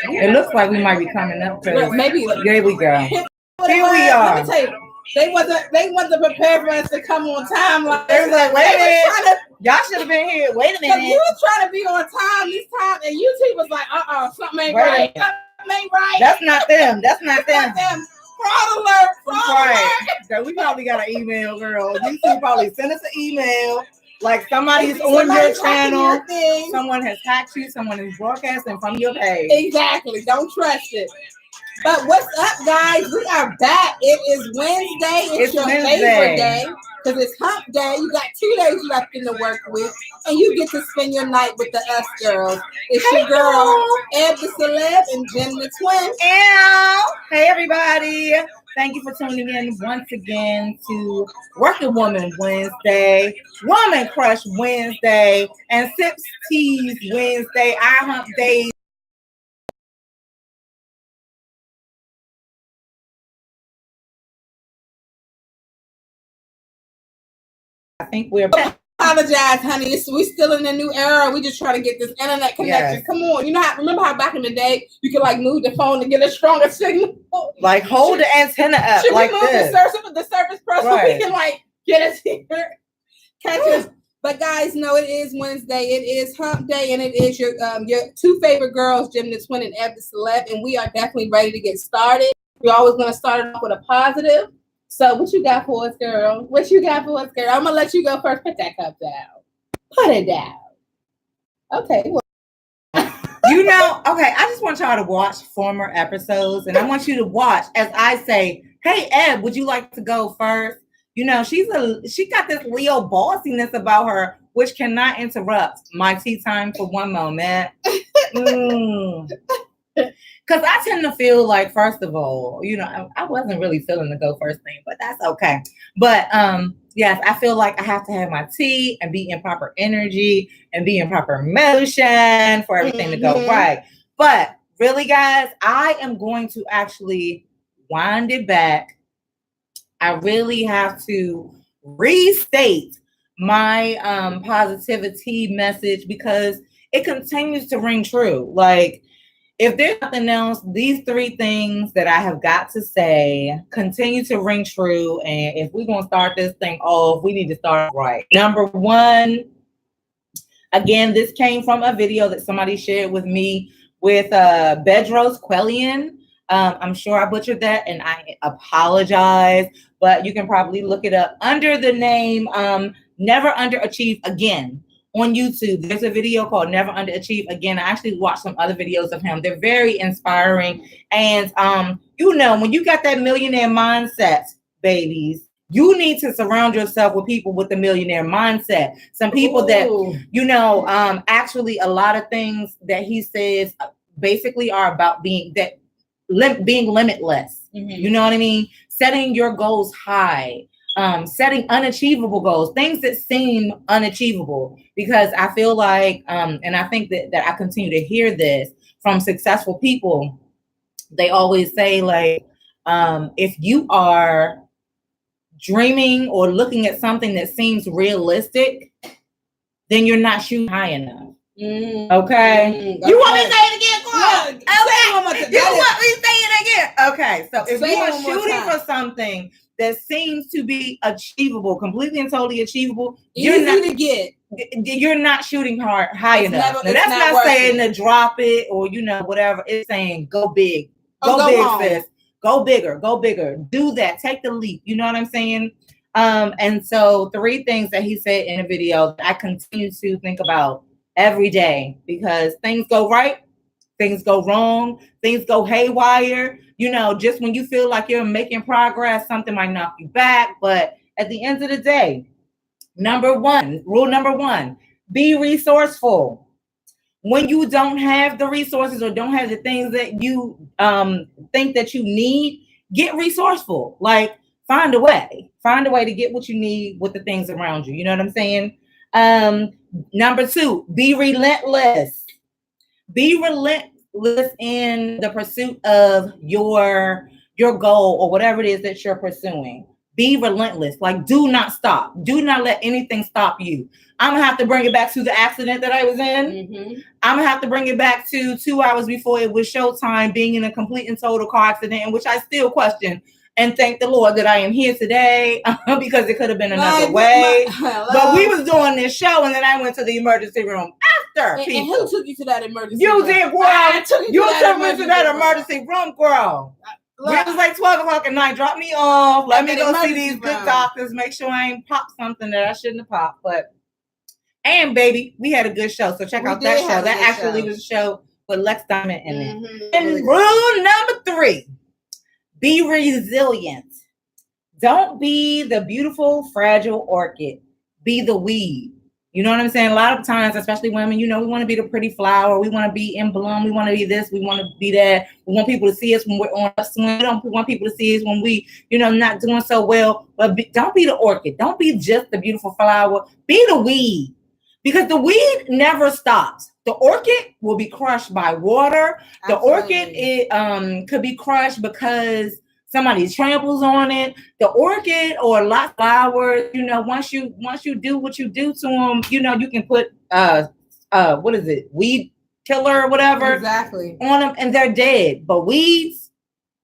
It looks like we might be coming up to maybe. There we go. Here we are. Let me tell you, they wasn't prepared for us to come on time. Like, they was like, wait a minute, y'all should have been here. Wait a minute. You were trying to be on time this time, and UT was like, something ain't right. Something ain't right. That's not them. That's not them. Fraud alert. Fraud alert. Girl, we probably got an email, girl. UT probably sent us an email. Like somebody's on your channel. Someone has hacked you. Someone is broadcasting from your page. Exactly. Don't trust it. But what's up, guys? We are back. It is Wednesday. It's your favorite day because it's hump day. You got 2 days left in the work week, and you get to spend your night with the us girls. It's your girl, Eb Deceleb and GemDTwin. Hey, everybody. Thank you for tuning in once again to Working Woman Wednesday, Woman Crush Wednesday, and SipsTea's Wednesday, our hump days. I think we're apologize, honey. We still in a new era. We just trying to get this internet connection. Yes. Come on, remember how back in the day you could like move the phone to get a stronger signal. Like hold the antenna up like this. The surface person so we can like get us here, catch us. But guys, no, it is Wednesday. It is Hump Day, and it is your 2 favorite girls, GemDTwin and Eb Deceleb, and we are definitely ready to get started. We're always going to start it off with a positive. So what you got for us, girl? What you got for us, girl? I'm going to let you go first. Put that cup down. Put it down. Okay. Well. Okay, I just want y'all to watch former episodes, and I want you to watch as I say, hey, Eb, would you like to go first? She got this Leo bossiness about her, which cannot interrupt my tea time for one moment. Because I tend to feel like, first of all, I wasn't really feeling the go first thing, but that's okay. But yes, I feel like I have to have my tea and be in proper energy and be in proper motion for everything to go right. But really, guys, I am going to actually wind it back. I really have to restate my PositiviTEA message because it continues to ring true. Like, if there's nothing else, these 3 things that I have got to say continue to ring true. And if we're going to start this thing off, we need to start right. Number 1, again, this came from a video that somebody shared with me with Bedros Quellian. I'm sure I butchered that and I apologize, but you can probably look it up under the name Never Underachieve Again. On YouTube, there's a video called Never Underachieve Again. I actually watched some other videos of him. They're very inspiring. And, when you got that millionaire mindset, babies, you need to surround yourself with people with the millionaire mindset. Some people that, actually a lot of things that he says basically are about being limitless. Mm-hmm. You know what I mean? Setting your goals high. Setting unachievable goals, things that seem unachievable, because I feel like, and I think that I continue to hear this from successful people. They always say, like, if you are dreaming or looking at something that seems realistic, then you're not shooting high enough. Okay. You want me to say it again? Okay. You want me to say it again? Okay. So if you are shooting for something that seems to be achievable, completely and totally achievable, you're not shooting high enough. Now, that's not saying to drop it or whatever. It's saying go big, go big, sis. Go bigger. Do that. Take the leap. You know what I'm saying? And so 3 things that he said in a video that I continue to think about every day, because things go right, things go wrong, things go haywire. Just when you feel like you're making progress, something might knock you back. But at the end of the day, rule number one, be resourceful. When you don't have the resources or don't have the things that you think that you need, get resourceful. Like, find a way to get what you need with the things around you. You know what I'm saying? Number 2, be relentless. Be relentless in the pursuit of your goal or whatever it is that you're pursuing. Be relentless. Like, do not stop. Do not let anything stop you. I'm going to have to bring it back to the accident that I was in. Mm-hmm. I'm going to have to bring it back to 2 hours before it was showtime, being in a complete and total car accident, in which I still question. And thank the Lord that I am here today because it could have been another way. But we was doing this show, and then I went to the emergency room after. And who took you to that emergency room? You did, girl. You took me to that emergency room, girl. It was like 12 o'clock at night. Drop me off. Let me go see these good doctors. Make sure I ain't popped something that I shouldn't have popped. And baby, we had a good show. So check out that show. That actually was a show with Lex Diamond in it. And rule number 3, be resilient. Don't be the beautiful, fragile orchid. Be the weed. You know what I'm saying? A lot of times, especially women, we want to be the pretty flower. We want to be in bloom. We want to be this. We want to be that. We want people to see us when we're on a swing. We don't want people to see us when we, not doing so well. But don't be the orchid. Don't be just the beautiful flower. Be the weed. Because the weed never stops. The orchid will be crushed by water. Absolutely. The orchid could be crushed because somebody tramples on it. The orchid or lots of flowers, once you do what you do to them, you can put what is it, weed killer or whatever, exactly, on them, and they're dead. But weeds,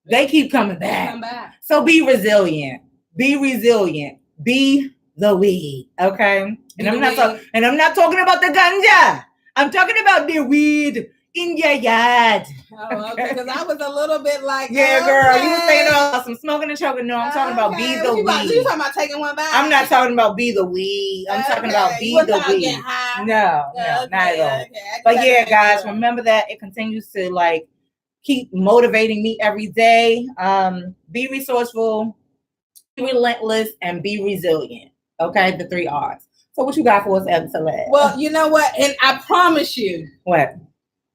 they keep coming back. So be resilient. Be resilient. Be the weed. Okay. And I'm not talking about the ganja. I'm talking about the weed in your yard. Oh, okay. Because I was a little bit like, yeah, girl, you was thinking about some smoking and choking. No, I'm talking about be the weed. You talking about taking one back? I'm not talking about be the weed. I'm talking about be the weed. No, not at all. Okay. But yeah, guys, remember that it continues to keep motivating me every day. Be resourceful, be relentless, and be resilient. Okay, the 3 R's. So what you got for us, Eb Deceleb? Well, you know what? And I promise you. What?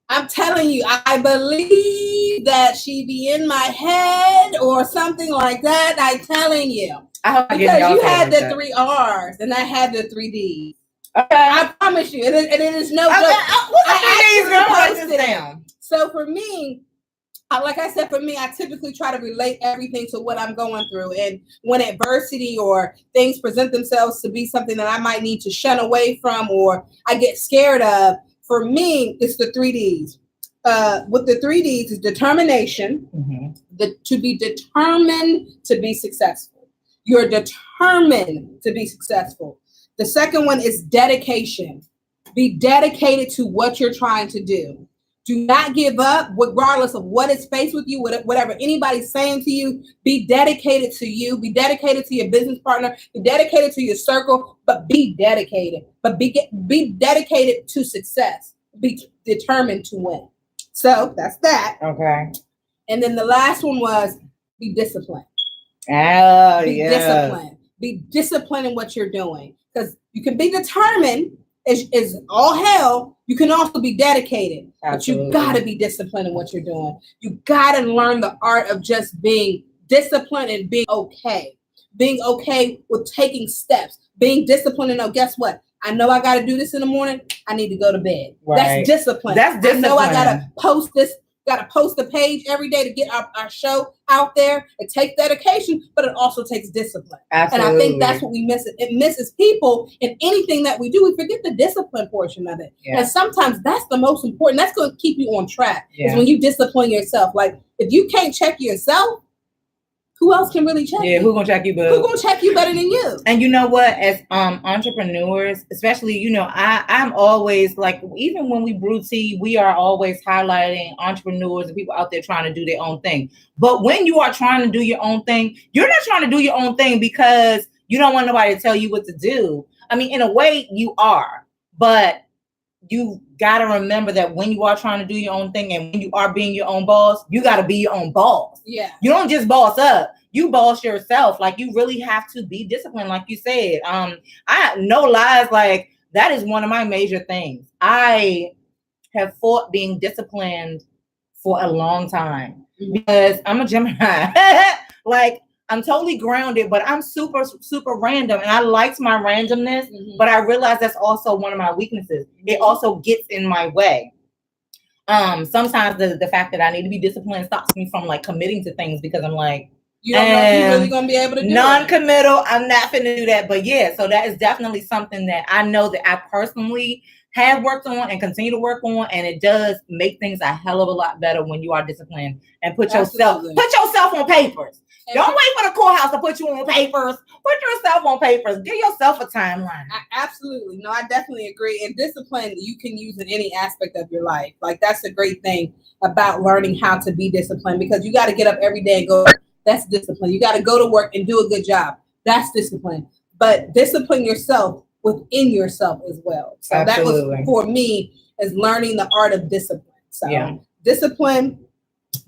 I'm telling you, I believe that she be in my head or something like that. I'm telling you. Because you had the 3 R's and I had the 3 D's. Okay. I promise you. And it is no joke. I write this down. So for me, like I said, I typically try to relate everything to what I'm going through. And when adversity or things present themselves to be something that I might need to shun away from or I get scared of, for me, it's the 3 Ds. With the 3 Ds is determination, to be determined to be successful. You're determined to be successful. The second one is dedication. Be dedicated to what you're trying to do. Do not give up, regardless of what is faced with you, whatever anybody's saying to you. Be dedicated to you. Be dedicated to your business partner. Be dedicated to your circle, but be dedicated. But be dedicated to success. Be determined to win. So that's that. Okay. And then the last one was be disciplined. Oh, be disciplined. Be disciplined in what you're doing. Because you can be determined is all hell. You can also be dedicated. Absolutely. But you got to be disciplined in what you're doing. You got to learn the art of just being disciplined and being okay. Being okay with taking steps. Being disciplined and guess what? I know I got to do this in the morning. I need to go to bed. Right. That's discipline. That's discipline. I know I got to post this. Got to post a page every day to get our show out there. It takes dedication, but it also takes discipline. Absolutely. And I think that's what we miss. It misses people in anything that we do. We forget the discipline portion of it. Yeah. And sometimes that's the most important. That's going to keep you on track. Yeah. Is when you discipline yourself. Like if you can't check yourself, who else can really check you? Yeah, who's gonna check you better? Who's gonna check you better than you? And you know what? As entrepreneurs, especially, I'm always like, even when we brew tea, we are always highlighting entrepreneurs and people out there trying to do their own thing. But when you are trying to do your own thing, you're not trying to do your own thing because you don't want nobody to tell you what to do. I mean, in a way, you are, but you got to remember that when you are trying to do your own thing and when you are being your own boss, you got to be your own boss. Yeah. You don't just boss up. You boss yourself. Like you really have to be disciplined. Like you said, I have no lies. Like that is one of my major things. I have fought being disciplined for a long time because I'm a Gemini. Like I'm totally grounded, but I'm super, super random. And I liked my randomness, but I realized that's also one of my weaknesses. It also gets in my way. Sometimes the fact that I need to be disciplined stops me from like committing to things because I'm like, You don't know if you're really gonna be able to do non-committal. I'm not gonna do that, but yeah. So that is definitely something that I know that I personally have worked on and continue to work on, and it does make things a hell of a lot better when you are disciplined and put yourself on papers. Don't wait for the courthouse to put you on papers. Put yourself on papers. Give yourself a timeline. Absolutely. No, I definitely agree. And discipline you can use in any aspect of your life. Like, that's a great thing about learning how to be disciplined, because you got to get up every day and go. That's discipline. You got to go to work and do a good job. That's discipline. But discipline yourself within yourself as well. So Absolutely. That was for me is learning the art of discipline. So discipline,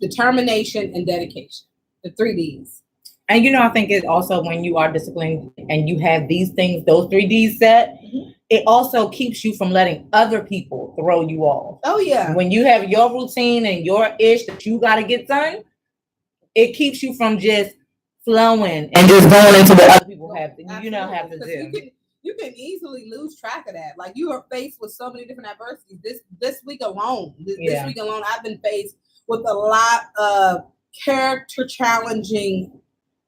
determination, and dedication. The 3 Ds. And I think it also, when you are disciplined and you have these things, those 3 Ds set, it also keeps you from letting other people throw you off. Oh yeah. When you have your routine and your ish that you got to get done, it keeps you from just flowing and just going into what other people have to, have to do. You can easily lose track of that. Like, you are faced with so many different adversities. This week alone, this week alone, I've been faced with a lot of character challenging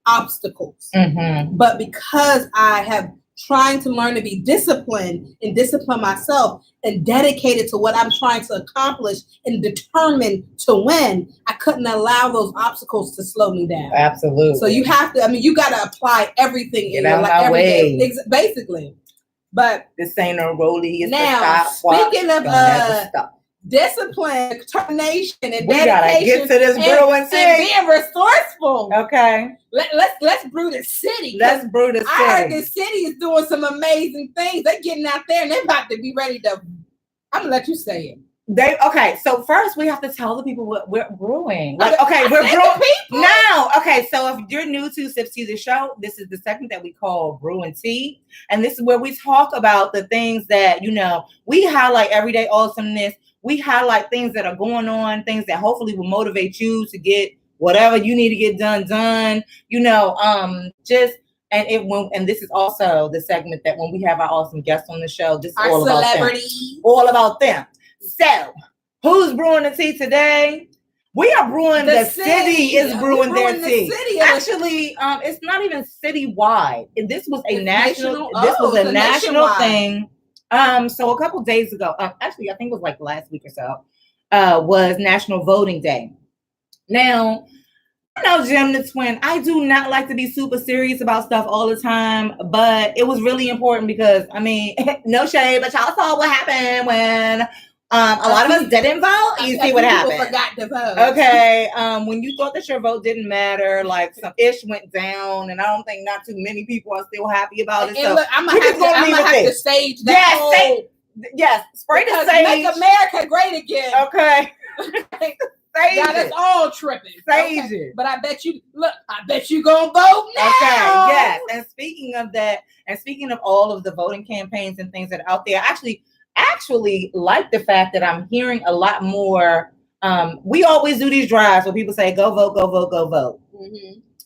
obstacles. But because I have trying to learn to be disciplined and discipline myself and dedicated to what I'm trying to accomplish and determined to win, I couldn't allow those obstacles to slow me down. Absolutely. So you have to, you got to apply everything in your life every day. Basically. But this ain't no rollie. Now, speaking of discipline, determination, and we gotta get to this brewing tea and being resourceful. Okay, let's brew the city. Let's brew the city. I heard the city is doing some amazing things. They're getting out there and they're about to be ready to. I'm gonna let you say it. So first we have to tell the people what we're brewing. We're brewing now. Okay, so if you're new to SipsTea the show, this is the segment that we call Brewing Tea, and this is where we talk about the things that we highlight everyday awesomeness. We highlight things that are going on, things that hopefully will motivate you to get whatever you need to get done. And this is also the segment that when we have our awesome guests on the show, this is all about them. So, who's brewing the tea today? We are brewing the city is brewing their tea. Actually, it's not even citywide. This was a national thing. So a couple days ago, actually, I think it was like last week or so, was National Voting Day. Now, GemDTwin, I do not like to be super serious about stuff all the time, but it was really important because, no shade, but y'all saw what happened when a lot of us didn't vote. You see what happened. People forgot to vote. Okay. When you thought that your vote didn't matter, like some ish went down, and I don't think not too many people are still happy about it. And look, I'm gonna have to stage that. Yes, spray the stage. Make America great again. Okay. Got us all tripping. Stage it. But I bet you gonna vote now. Okay. Yes. And speaking of that, and speaking of all of the voting campaigns and things that are out there, actually like the fact that I'm hearing a lot more. We always do these drives where people say, go vote, go vote, go vote.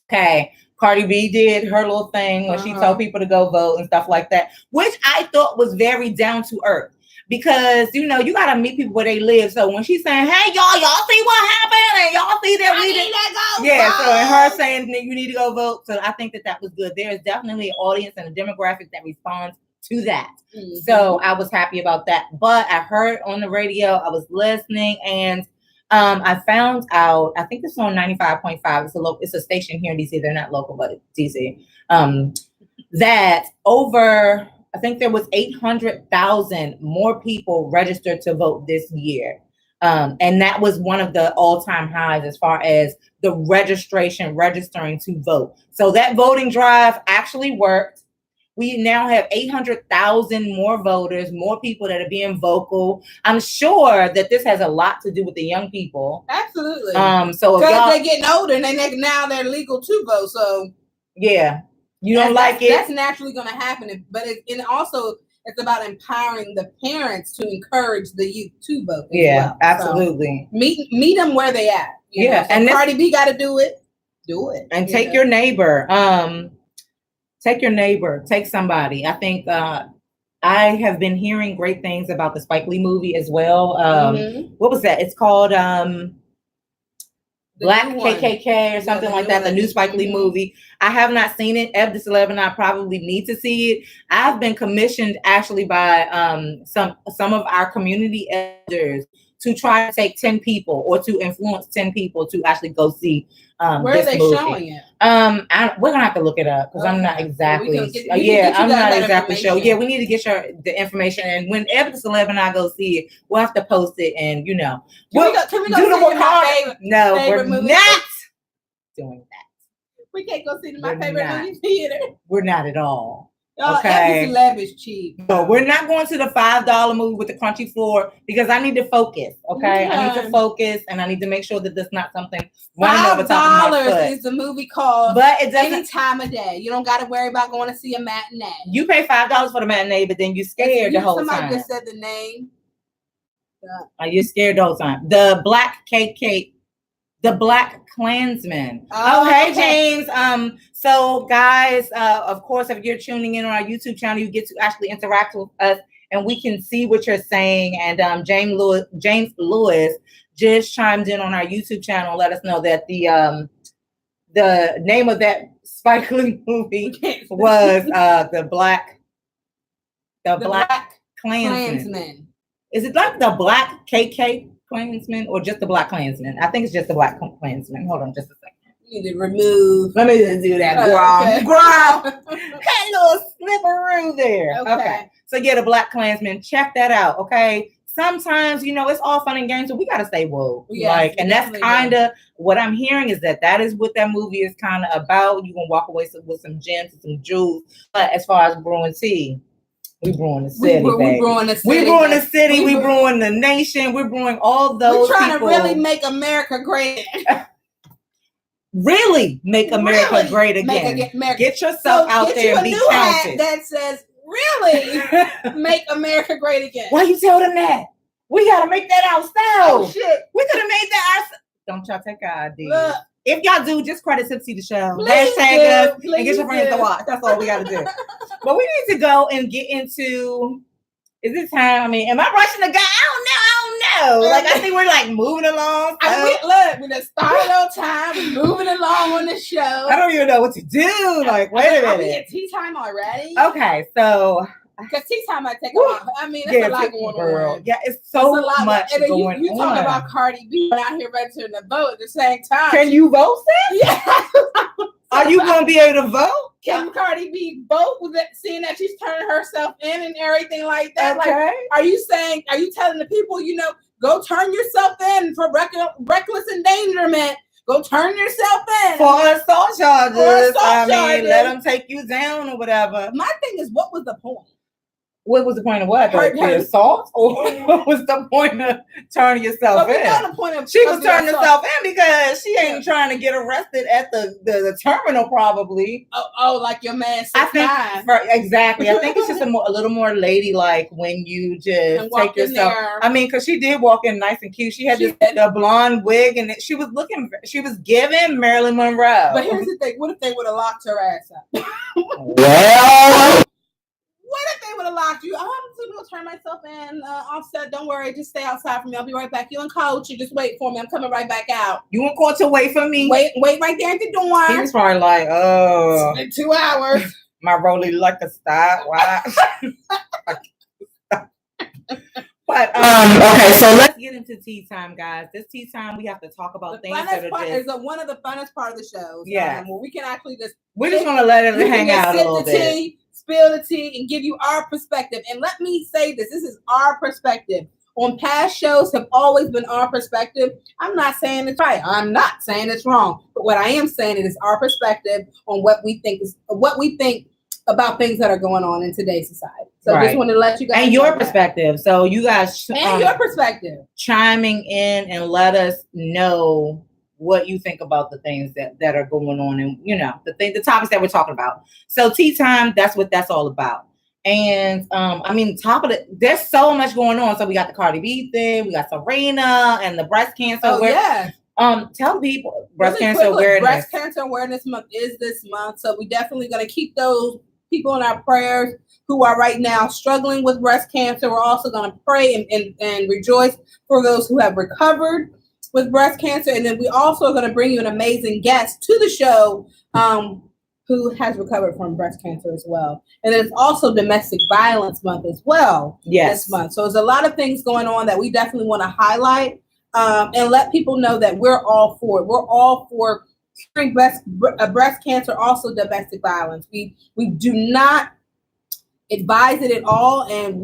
Okay. Cardi B did her little thing when she told people to go vote and stuff like that, which I thought was very down to earth. Because, you got to meet people where they live. So when she's saying, hey, y'all see what happened? And y'all see that we did go vote. So and her saying that you need to go vote. So I think that was good. There is definitely an audience and a demographic that responds to that. So I was happy about that. But I heard on the radio, I was listening, and I found out, I think it's on 95.5. It's a station here in DC. They're not local, but it's DC. That over, I think there was 800,000 more people registered to vote this year. And that was one of the all-time highs as far as the registering to vote. So that voting drive actually worked. We now have 800,000 more voters, more people that are being vocal. I'm sure that this has a lot to do with the young people. Absolutely. So because they're getting older and now they're legal to vote. So yeah, you don't like it. That's naturally going to happen. But it's about empowering the parents to encourage the youth to vote. Yeah, absolutely. So meet them where they at. Yeah, so and Cardi B got to do it. Do it. And take your neighbor. Take your neighbor, take somebody. I think I have been hearing great things about the Spike Lee movie as well. What was that? It's called Black KKK or something like that, the new Spike Lee movie. I have not seen it. Eb Deceleb and I probably need to see it. I've been commissioned actually by some of our community elders to try to take 10 people or to influence 10 people to actually go see where are they showing it? We're gonna have to look it up because I'm not exactly I'm not exactly sure. Yeah, we need to get the information, and when Eb Deceleb and I go see it, we'll have to post it, and can we go see my favorite movie? Not doing that. We can't go see my favorite movie theater. We're not at all. Okay. Eb Deceleb is cheap. No, we're not going to the $5 movie with the crunchy floor because I need to focus. Okay, I need to focus, and I need to make sure that there's not something $5 is the movie called, but it doesn't any time of day. You don't got to worry about going to see a matinee. You pay $5 for the matinee, but then you're scared the whole time. Somebody just said the name. You're scared the whole time. The Black KK. The Black Klansman. Hey, James. So guys, of course, if you're tuning in on our YouTube channel, you get to actually interact with us and we can see what you're saying. And James Lewis just chimed in on our YouTube channel and let us know that the name of that Spike Lee movie was the Black Klansman. Is it like the Black KK Klansman or just the Black Klansman? I think it's just the Black Klansman. Hold on just a second. You need to remove. Let me just do that. Ground. Hey, little slipperoo there. Okay. So yeah, the Black Klansman. Check that out. Okay. Sometimes, it's all fun and games, but we got to stay woke. Yeah, and that's kind of what I'm hearing is that is what that movie is kind of about. You're going to walk away with some gems and some jewels. But as far as brewing tea, we brewing the city, we brewing the city. We brewing the city. We brewing the nation. We're brewing all those. We're trying to really make America great. Really make America great again. Get yourself out there and be counted. That says really make America great again. Why you tell them that? We gotta make that ourselves. Oh shit, we could have made that ourselves. Don't y'all take our ideas. If y'all do, just credit SipsTea the show. Hashtag us and get your friends to watch. That's all we got to do. But we need to go and get into. Is it time? I mean, am I rushing the guy? I don't know. Like I think we're like moving along. We just started on time. We're moving along on the show. I don't even know what to do. Like, wait a minute. Are we at tea time already? Okay, so. Because tea time might take a while. I mean, there's a lot going on. Yeah, it's so much going on. You talking about Cardi B out here registering to vote at the same time. Can you vote, sis? Yeah. Are you going to be able to vote? Can Cardi B vote with it, seeing that she's turning herself in and everything like that? Okay. Like, are you telling the people, go turn yourself in for reckless endangerment? Go turn yourself in. For assault charges. Let them take you down or whatever. My thing is, what was the point? What was the point of what? The assault? Or what was the point of turning yourself in? She was turning herself in because she ain't trying to get arrested at the terminal, probably. Oh, like your man. Exactly. I think it's just a little more ladylike when you just take yourself. I mean, because she did walk in nice and cute. She had the blonde wig, and she was giving Marilyn Monroe. But here's the thing: what if they would have locked her ass up? Well. What if they would have locked you? I'm going to turn myself in. Offset, don't worry. Just stay outside for me. I'll be right back. You and Coach, you just wait for me. I'm coming right back out. You want Coach to wait for me? Wait right there at the door. He was probably like, oh. In 2 hours. My rolly like a stop. Why? But okay, so let's get into tea time, guys. This tea time, we have to talk about things that are just one of the funnest part of the shows. Yeah, where we can actually we just want to let it hang out a little bit. Spill the tea and give you our perspective. And let me say this is our perspective. On past shows have always been our perspective. I'm not saying it's right. I'm not saying it's wrong. But what I am saying is our perspective on what we think about things that are going on in today's society. So I just want to let you guys and your perspective. So you guys your perspective chiming in and let us know what you think about the things that are going on and the topics that we're talking about. So tea time, that's what that's all about. And there's so much going on. So we got the Cardi B thing, we got Serena and the breast cancer. Tell people breast cancer awareness. Breast Cancer Awareness Month is this month. So we definitely gonna keep those people in our prayers who are right now struggling with breast cancer. We're also gonna pray and rejoice for those who have recovered with breast cancer. And then we also are going to bring you an amazing guest to the show who has recovered from breast cancer as well. And then it's also Domestic Violence Month as well this month. So there's a lot of things going on that we definitely want to highlight and let people know that we're all for it. We're all for curing breast cancer, also domestic violence. We do not advise it at all, and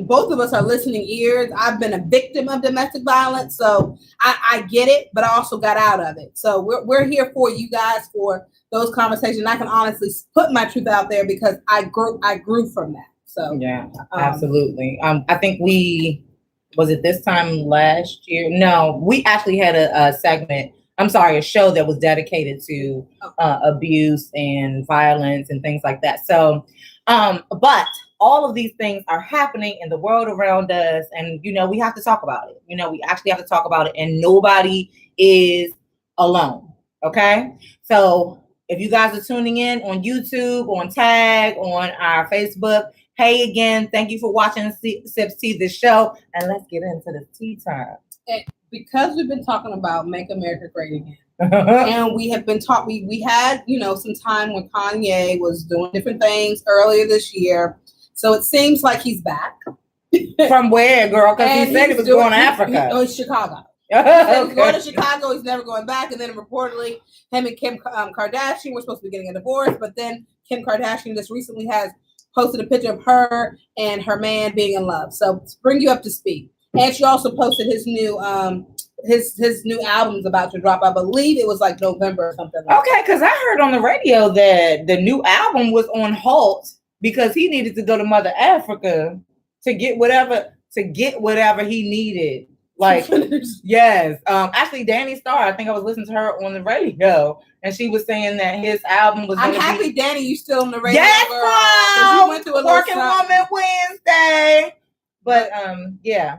both of us are listening ears. I've been a victim of domestic violence, so I get it, but I also got out of it. So we're here for you guys for those conversations. I can honestly put my truth out there because I grew from that. So yeah, absolutely. I think was it this time last year? No, we actually had a segment. I'm sorry, a show that was dedicated to abuse and violence and things like that. So, but all of these things are happening in the world around us, and we have to talk about it. We actually have to talk about it, and nobody is alone. Okay, so if you guys are tuning in on YouTube, on Tag, on our Facebook, hey again, thank you for watching SipsTea, this show, and let's get into the tea time. Because we've been talking about Make America Great Again, and we have been we had, some time when Kanye was doing different things earlier this year. So it seems like he's back. From where, girl? Because he said he was going to Africa. Chicago. He was going to Chicago. He's never going back. And then reportedly, him and Kim Kardashian were supposed to be getting a divorce. But then Kim Kardashian just recently has posted a picture of her and her man being in love. So to bring you up to speed. And she also posted his new his new album's about to drop. I believe it was like November or something. Okay, because I heard on the radio that the new album was on halt because he needed to go to Mother Africa to get whatever he needed. Like, yes. Actually, Danny Starr, I think I was listening to her on the radio, and she was saying that his album was. I'm happy, Danny, you still on the radio. Yes, girl. You went through a Working Woman Wednesday. But yeah.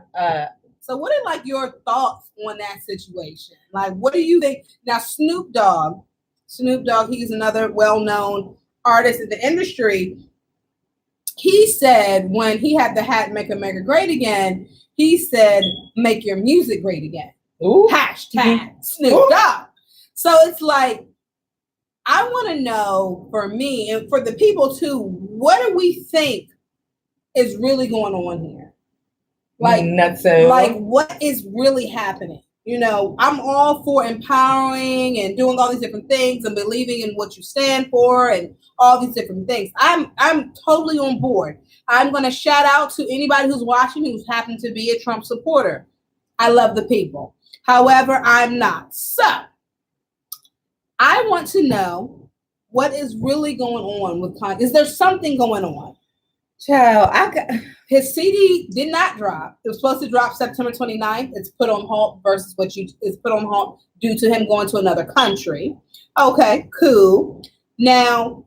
So what are like your thoughts on that situation? Like, what do you think? Now, Snoop Dogg, he's another well-known artist in the industry. He said when he had the hat "Make America Great Again," he said, "Make your music great again." Ooh. Hashtag Snoop Dogg. So it's like, I want to know, for me and for the people too, what do we think is really going on here? Like what is really happening? I'm all for empowering and doing all these different things and believing in what you stand for and all these different things. I'm totally on board. I'm going to shout out to anybody who's watching who's happened to be a Trump supporter. I love the people. However, I'm not. So I want to know what is really going on with Kanye. Is there something going on? Child, his CD did not drop. It was supposed to drop September 29th. It's put on halt it's put on halt due to him going to another country. Okay, cool. Now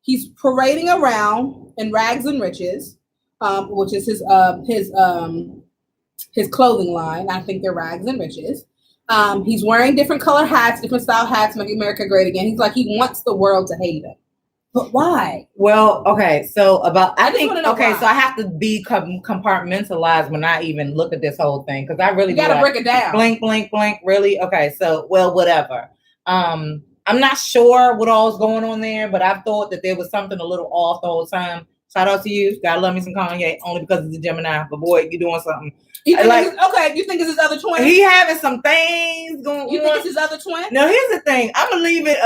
he's parading around in rags and riches, which is his clothing line. I think they're rags and riches. He's wearing different color hats, different style hats, Make America Great Again. He's like, he wants the world to hate him. But why? Well, okay, so so I have to be compartmentalized when I even look at this whole thing, because I really gotta break it down. Blink, blink, blink. Really? Okay, so whatever. I'm not sure what all is going on there, but I thought that there was something a little off the whole time. Shout out to you. Gotta love me some Kanye, only because it's a Gemini. But boy, you're doing something. You think it's his other twin? He having some things going on. You think it's his other twin? No, here's the thing. I'm gonna leave it.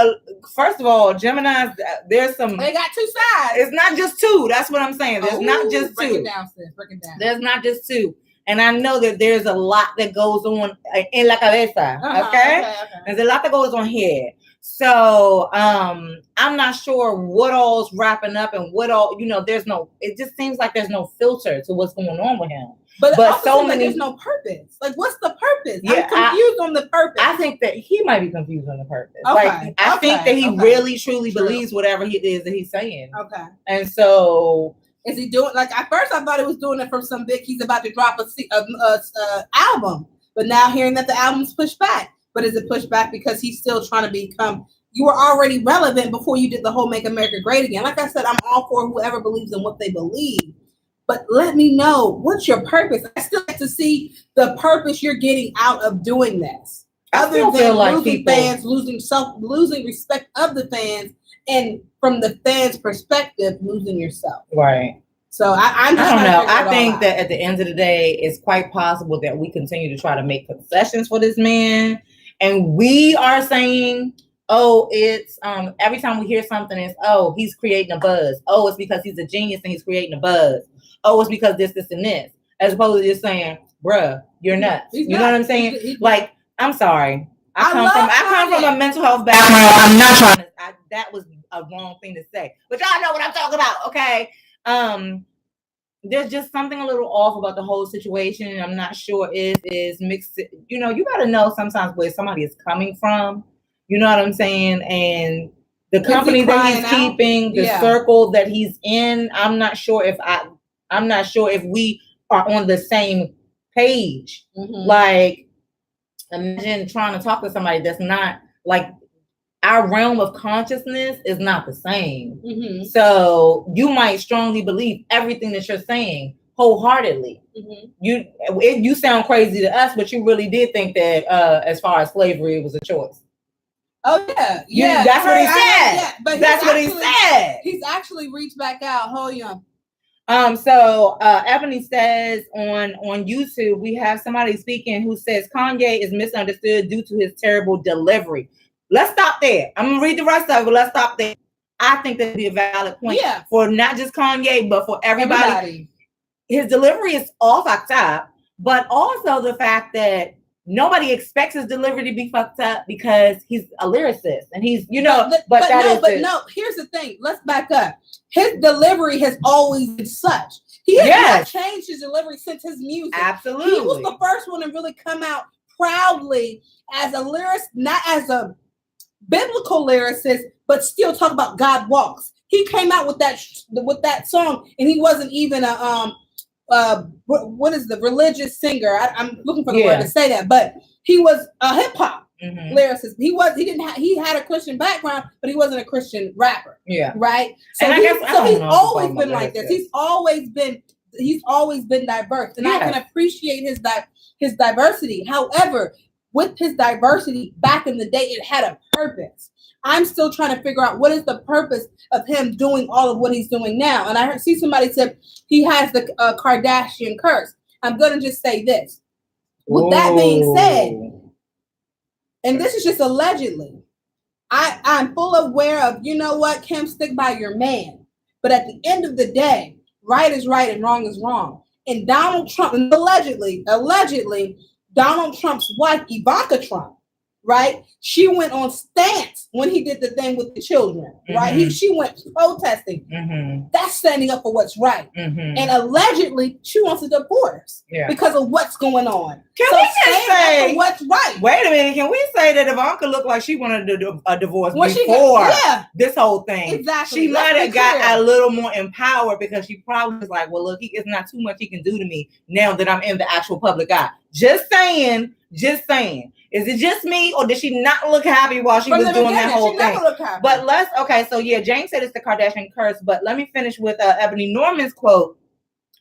First of all, Geminis, there's some. They got two sides. It's not just two. That's what I'm saying. There's not just two. Break it down, sis. Break it down. There's not just two. And I know that there's a lot that goes on in la cabeza. Okay? There's a lot that goes on here. So I'm not sure what all's wrapping up and what all, it just seems like there's no filter to what's going on with him. But so many, there's no purpose. Like, what's the purpose? Yeah, I'm confused on the purpose. I think that he might be confused on the purpose. Okay. I think that he really, truly believes whatever it is that he's saying. Okay. And so, is he doing, like, at first I thought he was doing it from some big, he's about to drop a album. But now hearing that the album's pushed back. But is it pushed back because he's still trying to become, you were already relevant before you did the whole Make America Great Again. Like I said, I'm all for whoever believes in what they believe. but let me know what's your purpose. I still like to see the purpose you're getting out of doing this. Other than losing fans, losing respect of the fans, and from the fans' perspective, losing yourself. Right. So I don't know. I think that at the end of the day, it's quite possible that we continue to try to make concessions for this man, and we are saying, oh, it's every time we hear something, it's he's creating a buzz. Oh, it's because he's a genius and he's creating a buzz. Oh, it's because this, and this, as opposed to just saying, bruh, you're nuts. You know what I'm saying? Like, I'm sorry. I come from a mental health background. I'm not trying to. That was a wrong thing to say, but y'all know what I'm talking about, okay? There's just something a little off about the whole situation. I'm not sure it is mixed. You know, you got to know sometimes where somebody is coming from. You know what I'm saying? And the company that he's keeping, the circle that he's in. I'm not sure if we are on the same page. Mm-hmm. Like, imagine trying to talk to somebody that's not like our realm of consciousness is not the same. Mm-hmm. So you might strongly believe everything that you're saying wholeheartedly. Mm-hmm. You sound crazy to us, but you really did think that as far as slavery, it was a choice. Oh yeah. That's what he said. But that's what he said. He's actually reached back out. Hold on. So Ebony says on YouTube, we have somebody speaking who says Kanye is misunderstood due to his terrible delivery. Let's stop there. I'm gonna read the rest of it, but let's stop there. I think that'd be a valid point for not just Kanye, but for everybody. His delivery is all fucked up, but also the fact that nobody expects his delivery to be fucked up because he's a lyricist and he's, but here's the thing. Let's back up. His delivery has always been such. He has not changed his delivery since his music. Absolutely. He was the first one to really come out proudly as a lyricist, not as a biblical lyricist, but still talk about God walks. He came out with that song, and he wasn't even a what is the religious singer? I'm looking for the word to say that, but he was a hip hop lyricist. He had a Christian background, but he wasn't a Christian rapper. Yeah, right. So he's always been like this. He's always been diverse, and I can appreciate his diversity. However, with his diversity back in the day, it had a purpose. I'm still trying to figure out what is the purpose of him doing all of what he's doing now. And I see somebody said he has the Kardashian curse. I'm going to just say this. With that being said, and this is just allegedly, I'm full aware of, you know what, Kim, stick by your man. But at the end of the day, right is right and wrong is wrong. And Donald Trump, allegedly, Donald Trump's wife, Ivanka Trump, right? She went on stance when he did the thing with the children, right? She went protesting. Mm-hmm. That's standing up for what's right. Mm-hmm. And allegedly, she wants a divorce because of what's going on. Can we just say what's right? Wait a minute. Can we say that Ivanka looked like she wanted a divorce before this whole thing? Exactly. She might have got a little more empowered because she probably was like, well, look, it's not too much he can do to me now that I'm in the actual public eye. Just saying. Is it just me, or did she not look happy while she was doing that whole thing? But James said it's the Kardashian curse, but let me finish with Ebony Norman's quote.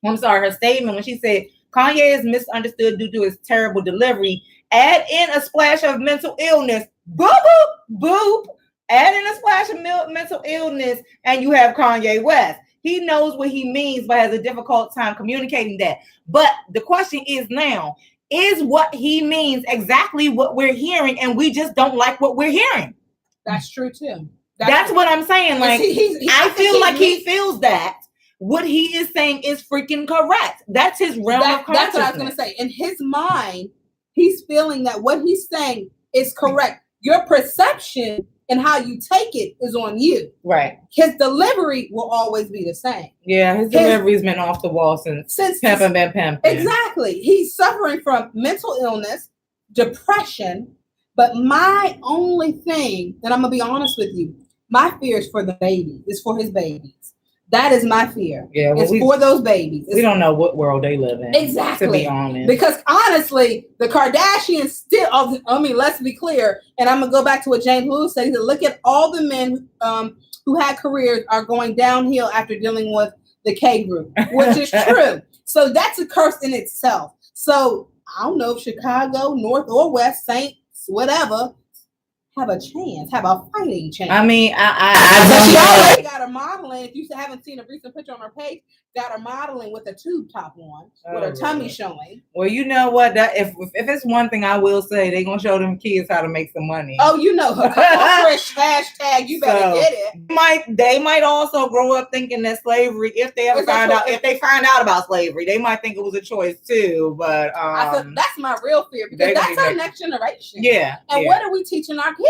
Her statement when she said, Kanye is misunderstood due to his terrible delivery. Add in a splash of mental illness. Boop, boop, boop. Add in a splash of mental illness, and you have Kanye West. He knows what he means, but has a difficult time communicating that. But the question is now, is what he means exactly what we're hearing, and we just don't like what we're hearing? That's true too. That's what I'm saying. Like, I feel like he feels that what he is saying is freaking correct. That's his realm of consciousness. That's what I was going to say. In his mind, he's feeling that what he's saying is correct. Your perception and how you take it is on you. Right. His delivery will always be the same. Yeah, his delivery's been off the wall since Pimpin' Been Pimpin'. Exactly. He's suffering from mental illness, depression, but my only thing, and I'm going to be honest with you, my fear is for the baby. It's for his babies. That is my fear. Yeah, well, it's for those babies. We don't know what world they live in. Exactly. To be honest. Because honestly, the Kardashians still, let's be clear, and I'm going to go back to what James Lewis said. Look at all the men who had careers are going downhill after dealing with the K group, which is true. So that's a curse in itself. So I don't know if Chicago, North or West, Saints, whatever, have a chance, have a fighting chance. I mean, she already got her modeling. If you haven't seen a recent picture on her page, got her modeling with a tube top on, with her tummy showing. Well, you know what? That if it's one thing I will say, they're gonna show them kids how to make some money. Oh, you know her hashtag. You better get it. They might also grow up thinking that slavery, if they find out about slavery, they might think it was a choice too. But that's my real fear, because that's our next generation. Yeah. And what are we teaching our kids?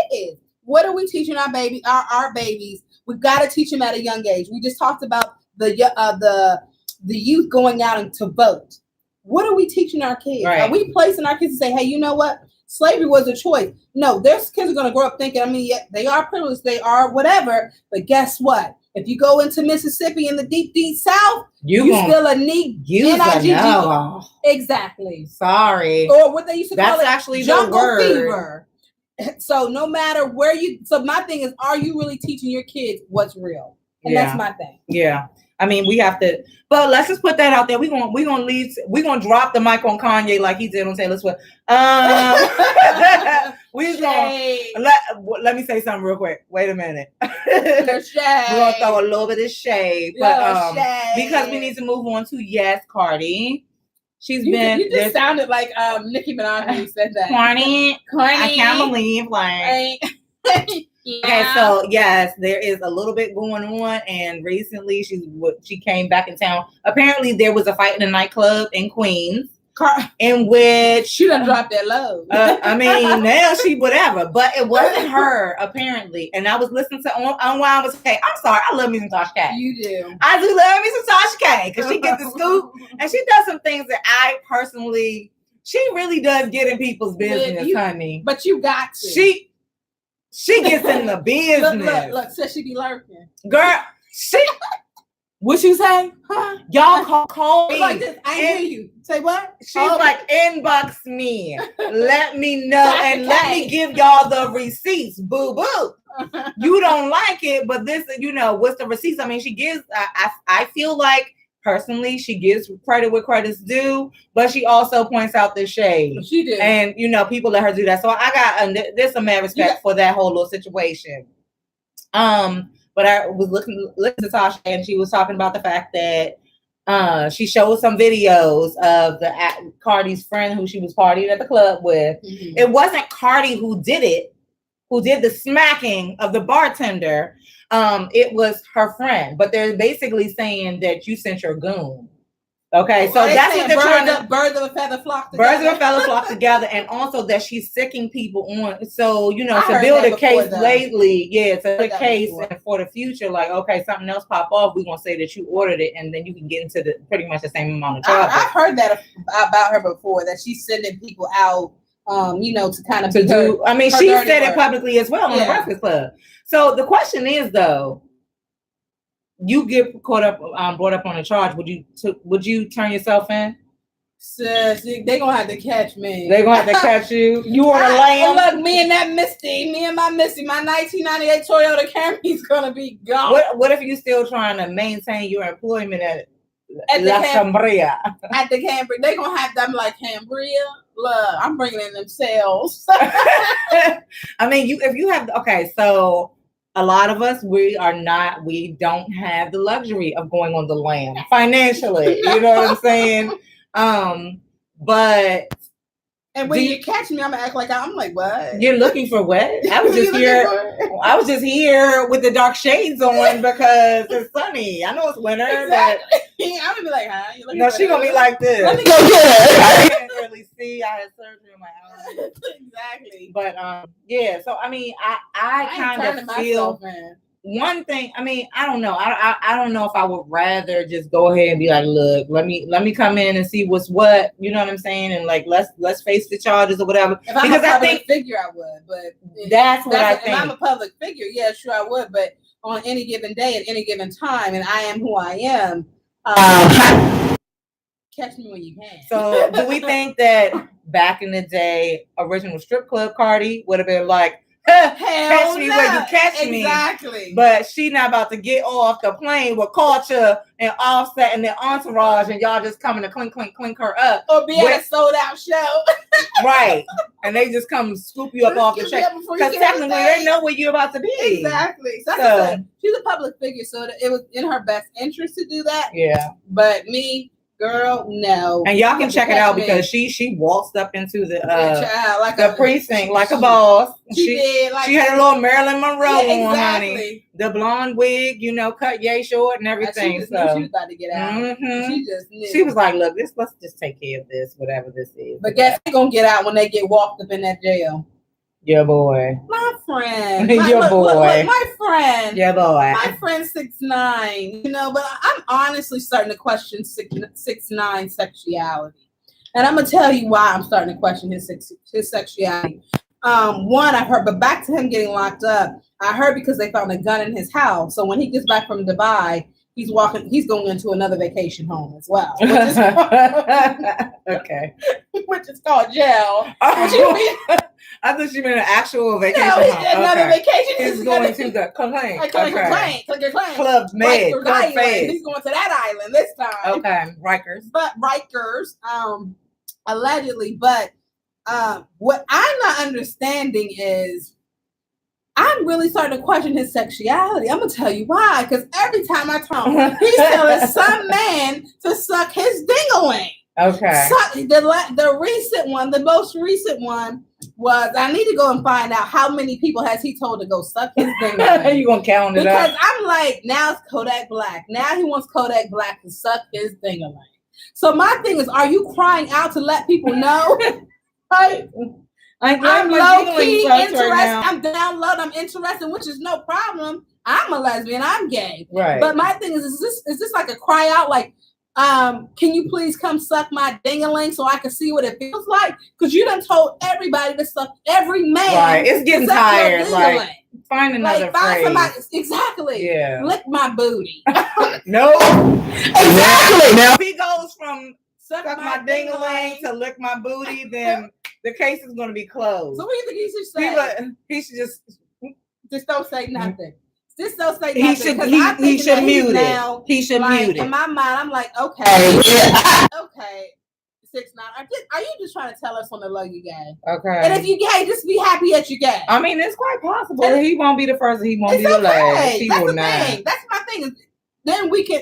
What are we teaching our babies? We've got to teach them at a young age. We just talked about the youth going out to vote. What are we teaching our kids? Right. Are we placing our kids to say, hey, you know what? Slavery was a choice. No, their kids are going to grow up thinking, I mean, yeah, they are privileged, they are whatever. But guess what? If you go into Mississippi in the deep, deep South, you still a neat. Exactly. Sorry. Or what they used to call it, that's actually jungle the word. Fever. So no matter where so my thing is, are you really teaching your kids what's real? And that's my thing. Yeah. I mean, we have to, but let's just put that out there. We're gonna drop the mic on Kanye like he did on Taylor Swift. Let me say something real quick. Wait a minute. We're gonna throw a little bit of shade, but because we need to move on to Cardi. You just sounded like Nicki Minaj when you said that. Corny. I can't believe Okay, so yes, there is a little bit going on, and recently she came back in town. Apparently, there was a fight in a nightclub in Queens, in which she done dropped that low. I mean, now she whatever, but it wasn't her apparently. And I was listening to Unwind was okay. I'm sorry, I love me some Tasha K. You do. I do love me some Tasha K because she gets the scoop and she does some things that I personally. She really does get in people's business, honey. But you got to. She gets in the business. Look, says she be lurking. Girl, what you say? Huh? Y'all call me. Like this. I hear you. Say what? She's like, inbox me. Let me know and let me give y'all the receipts. Boo boo. You don't like it, but this, what's the receipts? I mean, she gives, I feel like, personally, she gives credit where credit's due, but she also points out the shade. She did. And, people let her do that. So I got, there's some mad respect for that whole little situation. But I was listening to Tasha, and she was talking about the fact that she showed some videos of Cardi's friend who she was partying at the club with. Mm-hmm. It wasn't Cardi who did it, who did the smacking of the bartender. It was her friend, but they're basically saying that you sent your goon. Okay, so that's what they're trying to. Birds of a feather flock together. Birds of a feather flock together, and also that she's sicking people on. So to build a case lately, to build a case and for the future, like okay, something else pop off, we're gonna say that you ordered it, and then you can get into pretty much the same amount of trouble. I've heard that about her before, that she's sending people out, to kind of do. I mean, she said it publicly as well on the Breakfast Club. So the question is, though, you get brought up on a charge. Would you turn yourself in? Sis, they gonna have to catch me. They gonna have to catch you. You on a lamb. Look, me and my 1998 Toyota Camry's gonna be gone. What if you still trying to maintain your employment at La Cambria? At the Cambria, they gonna have them like Cambria. Look, I'm bringing in them sales. I mean, if you have so. A lot of us, we don't have the luxury of going on the lam financially. You know what I'm saying? But and when you catch me, I'm gonna act like I'm like, what? You're looking for what? I was just here with the dark shades on because it's sunny. I know it's winter, but I'm gonna be like, huh? No, she gonna be like this. Let me go get her. I can't really see. I had surgery in my eye. Exactly. But so I mean, I kind of feel one thing. I mean, I don't know. I don't know if I would rather just go ahead and be like, look, let me come in and see what's what. You know what I'm saying? And like, let's face the charges or whatever. If I'm a public figure, I would. But that's what I think. If I'm a public figure, yeah, sure, I would. But on any given day, at any given time, and I am who I am. Catch me when you can. So, do we think that back in the day, original strip club Cardi would have been like, catch me where you catch me. Exactly. But she not about to get off the plane with Culture and Offset and their entourage, and y'all just coming to clink her up, or be at a sold out show, right? And they just come scoop you up off the train because technically they know where you're about to be. Exactly. So she's a public figure, so it was in her best interest to do that. Yeah. But me, girl, no. And y'all can check it out because she waltzed up into the precinct like a boss. She did. Like she had a little Marilyn Monroe on, exactly. honey. The blonde wig, cut yay short and everything. She just knew she was about to get out. Mm-hmm. She just knew. She was like, "Look, let's just take care of this, whatever this is." But guess they're gonna get out when they get walked up in that jail. Your boy. My friend. Your boy. My friend. Your boy. My friend 6ix9ine. But I'm honestly starting to question 6ix9ine's sexuality. And I'm gonna tell you why I'm starting to question his sexuality. One, I heard, but back to him getting locked up, I heard because they found a gun in his house. So when he gets back from Dubai, he's going into another vacation home as well. Which is, okay. Which is called jail. I thought you meant an actual vacation. No, another vacation. He's going to the complaint. Club Med. He's going to that island this time. Okay. Rikers. Allegedly. But what I'm not understanding is I'm really starting to question his sexuality. I'm gonna tell you why. Because every time I talk, he's telling some man to suck his ding-a-ling. Okay. The recent one, the most recent one was, I need to go and find out how many people has he told to go suck his ding-a-ling. You gonna count it up? Because I'm like, now it's Kodak Black. Now he wants Kodak Black to suck his ding-a-ling. So my thing is, are you crying out to let people know? I'm low-key interested. Right, I'm down low. I'm interested, which is no problem. I'm a lesbian. I'm gay. Right. But my thing is this like a cry out? Like, can you please come suck my ding-a-ling so I can see what it feels like? Because you done told everybody to suck every man. Right. It's getting tired. Like, find another phrase. Somebody, exactly. Yeah. Lick my booty. No. Exactly. Now, if he goes from suck my ding-a-ling to lick my booty, then the case is going to be closed. So what do you think he should say? He should just don't say nothing. Just don't say nothing. He should mute it. He should mute it. In my mind, I'm like, okay, okay, 6ix9ine. Are you just trying to tell us on the low you gay? Okay. And if you gay, just be happy that you gay. I mean, it's quite possible. He won't be the first. He won't be the last. He will not. That's my thing. Then we can,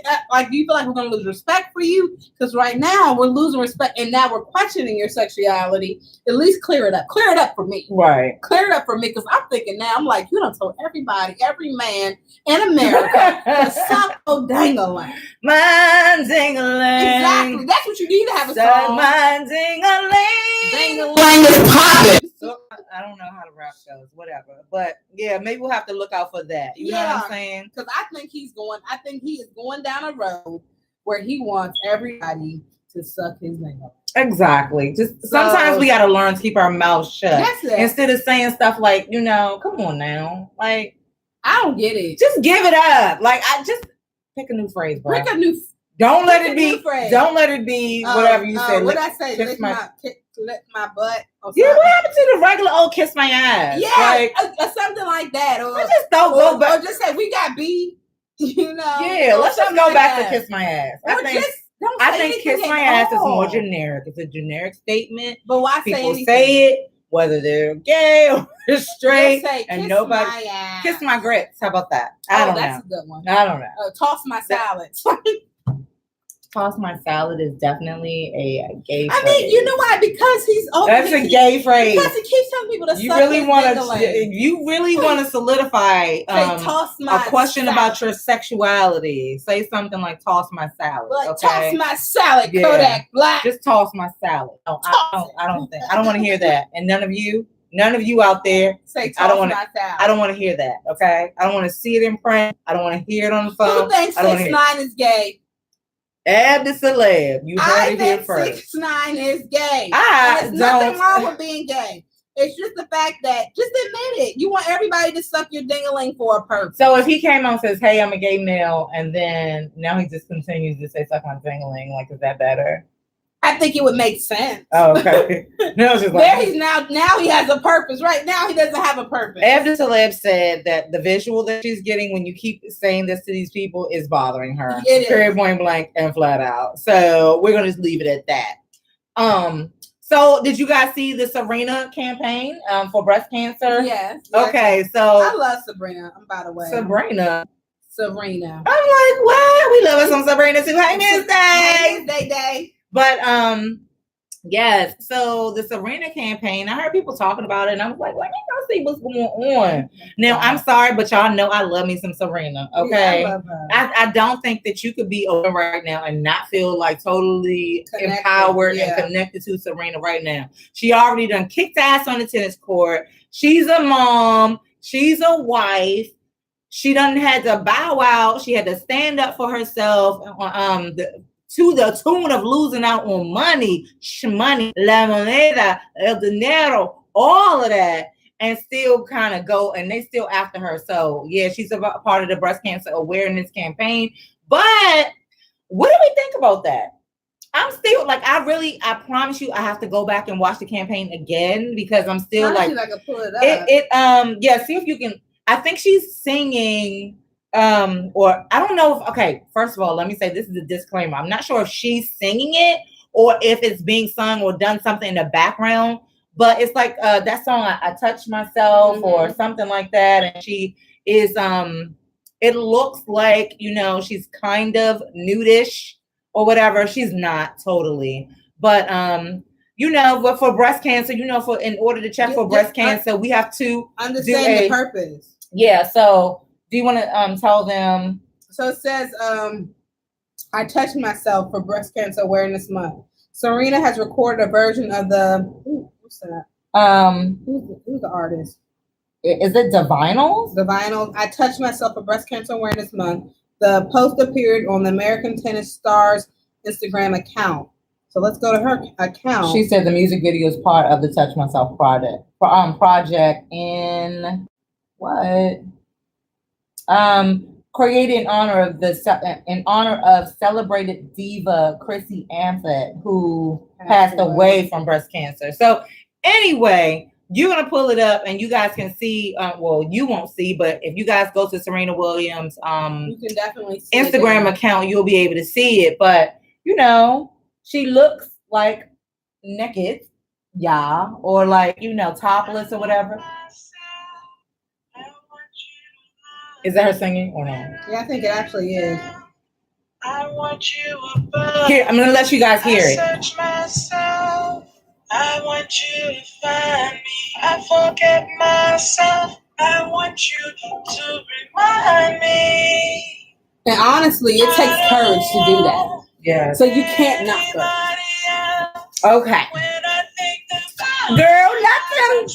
do you feel like we're going to lose respect for you? Because right now we're losing respect and now we're questioning your sexuality. At least clear it up. Clear it up for me. Right. Clear it up for me because I'm thinking now, I'm like, you done told everybody, every man in America to suck a ding-a-ling. My ding-a-ling. Exactly. That's what you need to have a song. My ding-a-ling. Ding-a-ling is popping. I don't know how to rap shows, whatever. But yeah, maybe we'll have to look out for that. You know what I'm saying? Because I think he is going down a road where he wants everybody to suck his ding-a-ling. Exactly. Just sometimes we gotta learn to keep our mouths shut. That's it. Instead of saying stuff like, come on now. Like, I don't get it. Just give it up. Like, I just pick a new phrase, bro. Don't let it be whatever you said. What I say? Lick my butt. Yeah, what happened to the regular old kiss my ass? Yeah, or something like that. Or just don't go back. Or just say we got beef. Yeah, let's just go back to kiss my ass. I think kiss my ass is more generic. It's a generic statement. But why people say it, whether they're gay or they're straight, and nobody kiss my grits. How about that? I don't know. That's a good one. I don't know. Toss my salad. Toss my salad is definitely a gay phrase. I mean, you know why? Because he's open. That's a gay phrase. Because he keeps telling people to you suck really his want you really want to solidify a question about your sexuality. Say something like "toss my salad." Like, okay? Toss my salad, Kodak Black. Just toss my salad. No, I don't want to hear that. And none of you out there say toss my salad. I don't want to hear that. Okay, I don't want to see it in print. I don't want to hear it on the phone. Who thinks 6ix9ine is gay? Eb Deceleb, you heard it here first. 6ix9ine is gay. There's nothing wrong with being gay. It's just the fact that, just admit it. You want everybody to suck your ding-a-ling for a purpose. So if he came out and says, "Hey, I'm a gay male," and then now he just continues to say "suck my ding-a-ling," like, is that better? I think it would make sense. Oh, okay. No, just there he's now he has a purpose. Right now he doesn't have a purpose. Eb Deceleb said that the visual that she's getting when you keep saying this to these people is bothering her. Period, point blank and flat out. So we're gonna just leave it at that. So did you guys see the Serena campaign for breast cancer? Yes. Okay, so I love Sabrina. By the way. Serena. I'm like, what? We love us some Sabrina too. Hey, Miss Day. But yes. So the Serena campaign, I heard people talking about it, and I was like, let me go see what's going on. Now, I'm sorry, but y'all know I love me some Serena. Okay, yeah, I love her. I don't think that you could be open right now and not feel like totally empowered and connected to Serena right now. She already done kicked ass on the tennis court. She's a mom. She's a wife. She done had to bow out. She had to stand up for herself. To the tune of losing out on money, la moneda, el dinero, all of that, and still kind of go, and they still after her. So yeah, she's a part of the breast cancer awareness campaign. But what do we think about that? I'm still like, I promise you, I have to go back and watch the campaign again because I'm still like, I can pull it up. Yeah, see if you can. I think she's singing. Or I don't know if, okay, first of all, let me say this is a disclaimer. I'm not sure if she's singing it or if it's being sung or done something in the background, but it's like that song, I Touch Myself or something like that. And she is, it looks like, she's kind of nudish or whatever. She's not totally, but, but for breast cancer, in order to check for breast cancer, we have to understand the purpose. Yeah. So, do you want to tell them? So it says, I Touched Myself for Breast Cancer Awareness Month. Serena has recorded a version of what's that? Who's the artist? Is it The Vinyls? The Vinyls. I Touched Myself for Breast Cancer Awareness Month. The post appeared on the American Tennis Stars Instagram account. So let's go to her account. She said the music video is part of the Touch Myself project in what? Created in honor of celebrated diva Chrissy Amphlett, who passed away from breast cancer. So anyway, you're gonna pull it up and you guys can see. You won't see, but if you guys go to Serena Williams you can definitely see Instagram account, you'll be able to see it. But she looks like naked, or like topless or whatever. Is that her singing or no? Yeah, I think it actually is. I want you above. Here, I'm gonna let you guys hear it. I search myself. I want you to find me. I forget myself. I want you to remind me. And honestly, it takes courage to do that. Yeah. So you can't not go. Okay. Girl, nothing.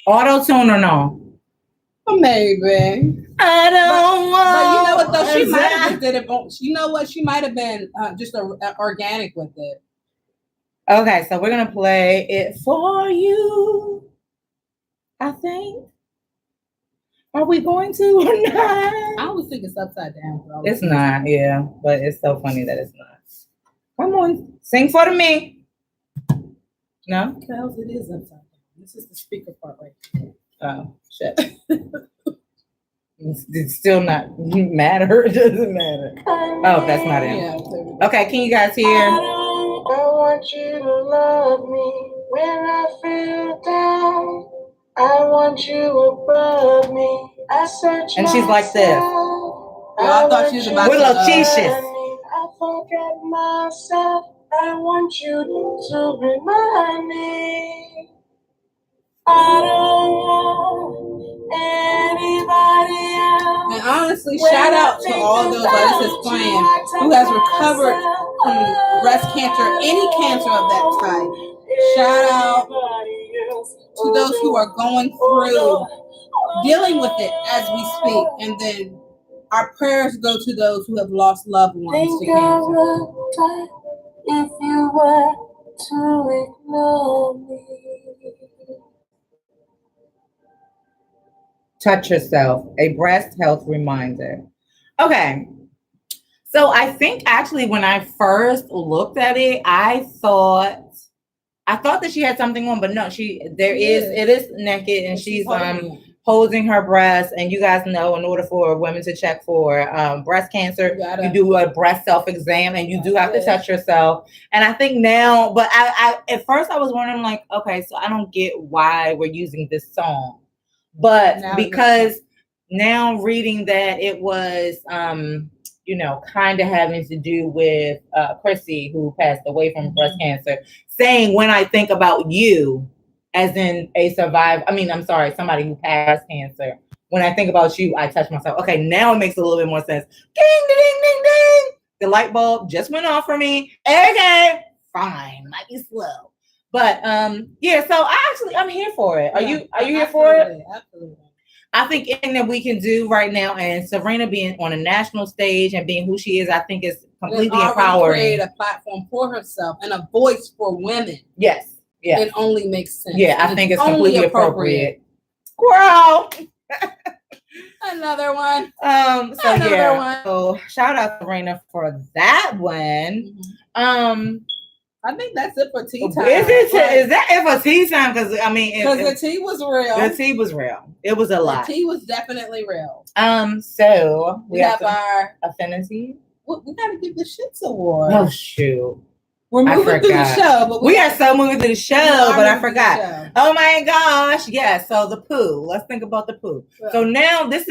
Auto-tune or no? Maybe. I don't want. But you know what though? She might have just did it. You know what? She might have been just organic with it. Okay, so we're gonna play it for you. I think. Are we going to or not? I always think it's upside down. It's not, yeah, but it's so funny that it's not. Come on, sing for me. No? Because it is upside down. This is the speaker part right here. Oh, shit. It's still not matter. It doesn't matter. Oh, that's not it. Yeah, okay, can you guys hear? I want you to love me when I feel down. I want you above me. I search and she's like this. I thought she was about with loquacious. I forget myself. I want you to remind me. I don't want anybody else. And honestly, shout out to all those that this is playing who has recovered from breast cancer, any cancer of that type. Shout out to those who are going through dealing with it as we speak, and then our prayers go to those who have lost loved ones to cancer. If you were to ignore me. Touch Yourself, a breast health reminder. Okay. So I think actually when I first looked at it, I thought that she had something on, but no, it is naked and she's holding her breast. And you guys know, in order for women to check for breast cancer, you do a breast self-exam and you do have to touch yourself. And I think now, but I at first I was wondering, like, okay, so I don't get why we're using this song. But because now reading that it was kind of having to do with Chrissy, who passed away from breast cancer, saying, when I think about you, as in a survivor, somebody who passed breast cancer, when I think about you, I touch myself. Okay, now it makes a little bit more sense. Ding, ding, ding, ding. The light bulb just went off for me. Okay, fine, might be slow. But so I'm here for it. Are you here for it? Absolutely. I think anything that we can do right now, and Serena being on a national stage and being who she is, I think is completely empowering. Create a platform for herself and a voice for women. Yes. Yeah. It only makes sense. Yeah, I think it's completely appropriate. Girl. Another one. Another one. So shout out to Serena for that one. I think that's it for tea time. Is that it for tea time? Because the tea was real. The tea was real. It was a lot. The tea was definitely real. So we have our affinity. We gotta give the Shits Award. Oh shoot. We're moving through the show, but we are so moving through the show, but I forgot. Oh my gosh. Yeah. So the poo. Let's think about the poo. Yeah. So now this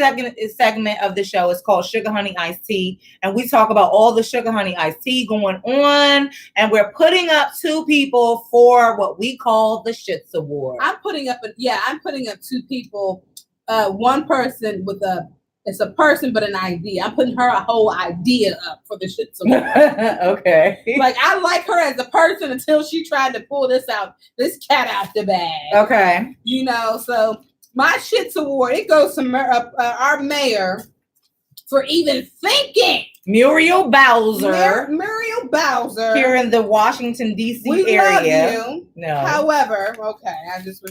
segment of the show is called Suga Honey Iced TEA. And we talk about all the Suga Honey Iced TEA going on. And we're putting up 2 people for what we call the Shits Award. I'm putting up 2 people. One person with it's a person, but an idea. I'm putting her a whole idea up for the Shits Award. Okay. Like, I like her as a person until she tried to pull this cat out the bag. Okay. So my Shits Award, it goes to our mayor for even thinking. Muriel Bowser. Muriel Bowser. Here in the Washington, D.C. we area. Love you. No. However, okay. I was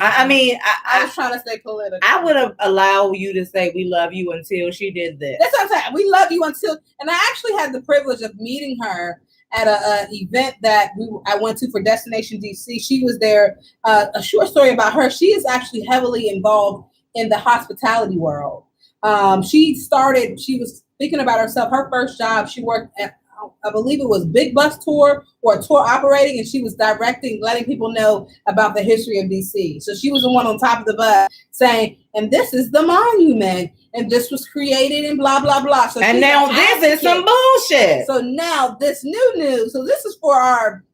trying to stay political. I would have allowed you to say we love you until she did this. That's what I'm saying. We love you until, and I actually had the privilege of meeting her at a event that I went to for Destination DC. She was there. A short story about her. She is actually heavily involved in the hospitality world. She was thinking about herself. Her first job, she worked at, I believe it was Big Bus Tour or a tour operating, and she was directing, letting people know about the history of DC. So she was the one on top of the bus saying, and this is the monument, and this was created in blah, blah, blah. So and now this is some bullshit. So now this new news. So this is for our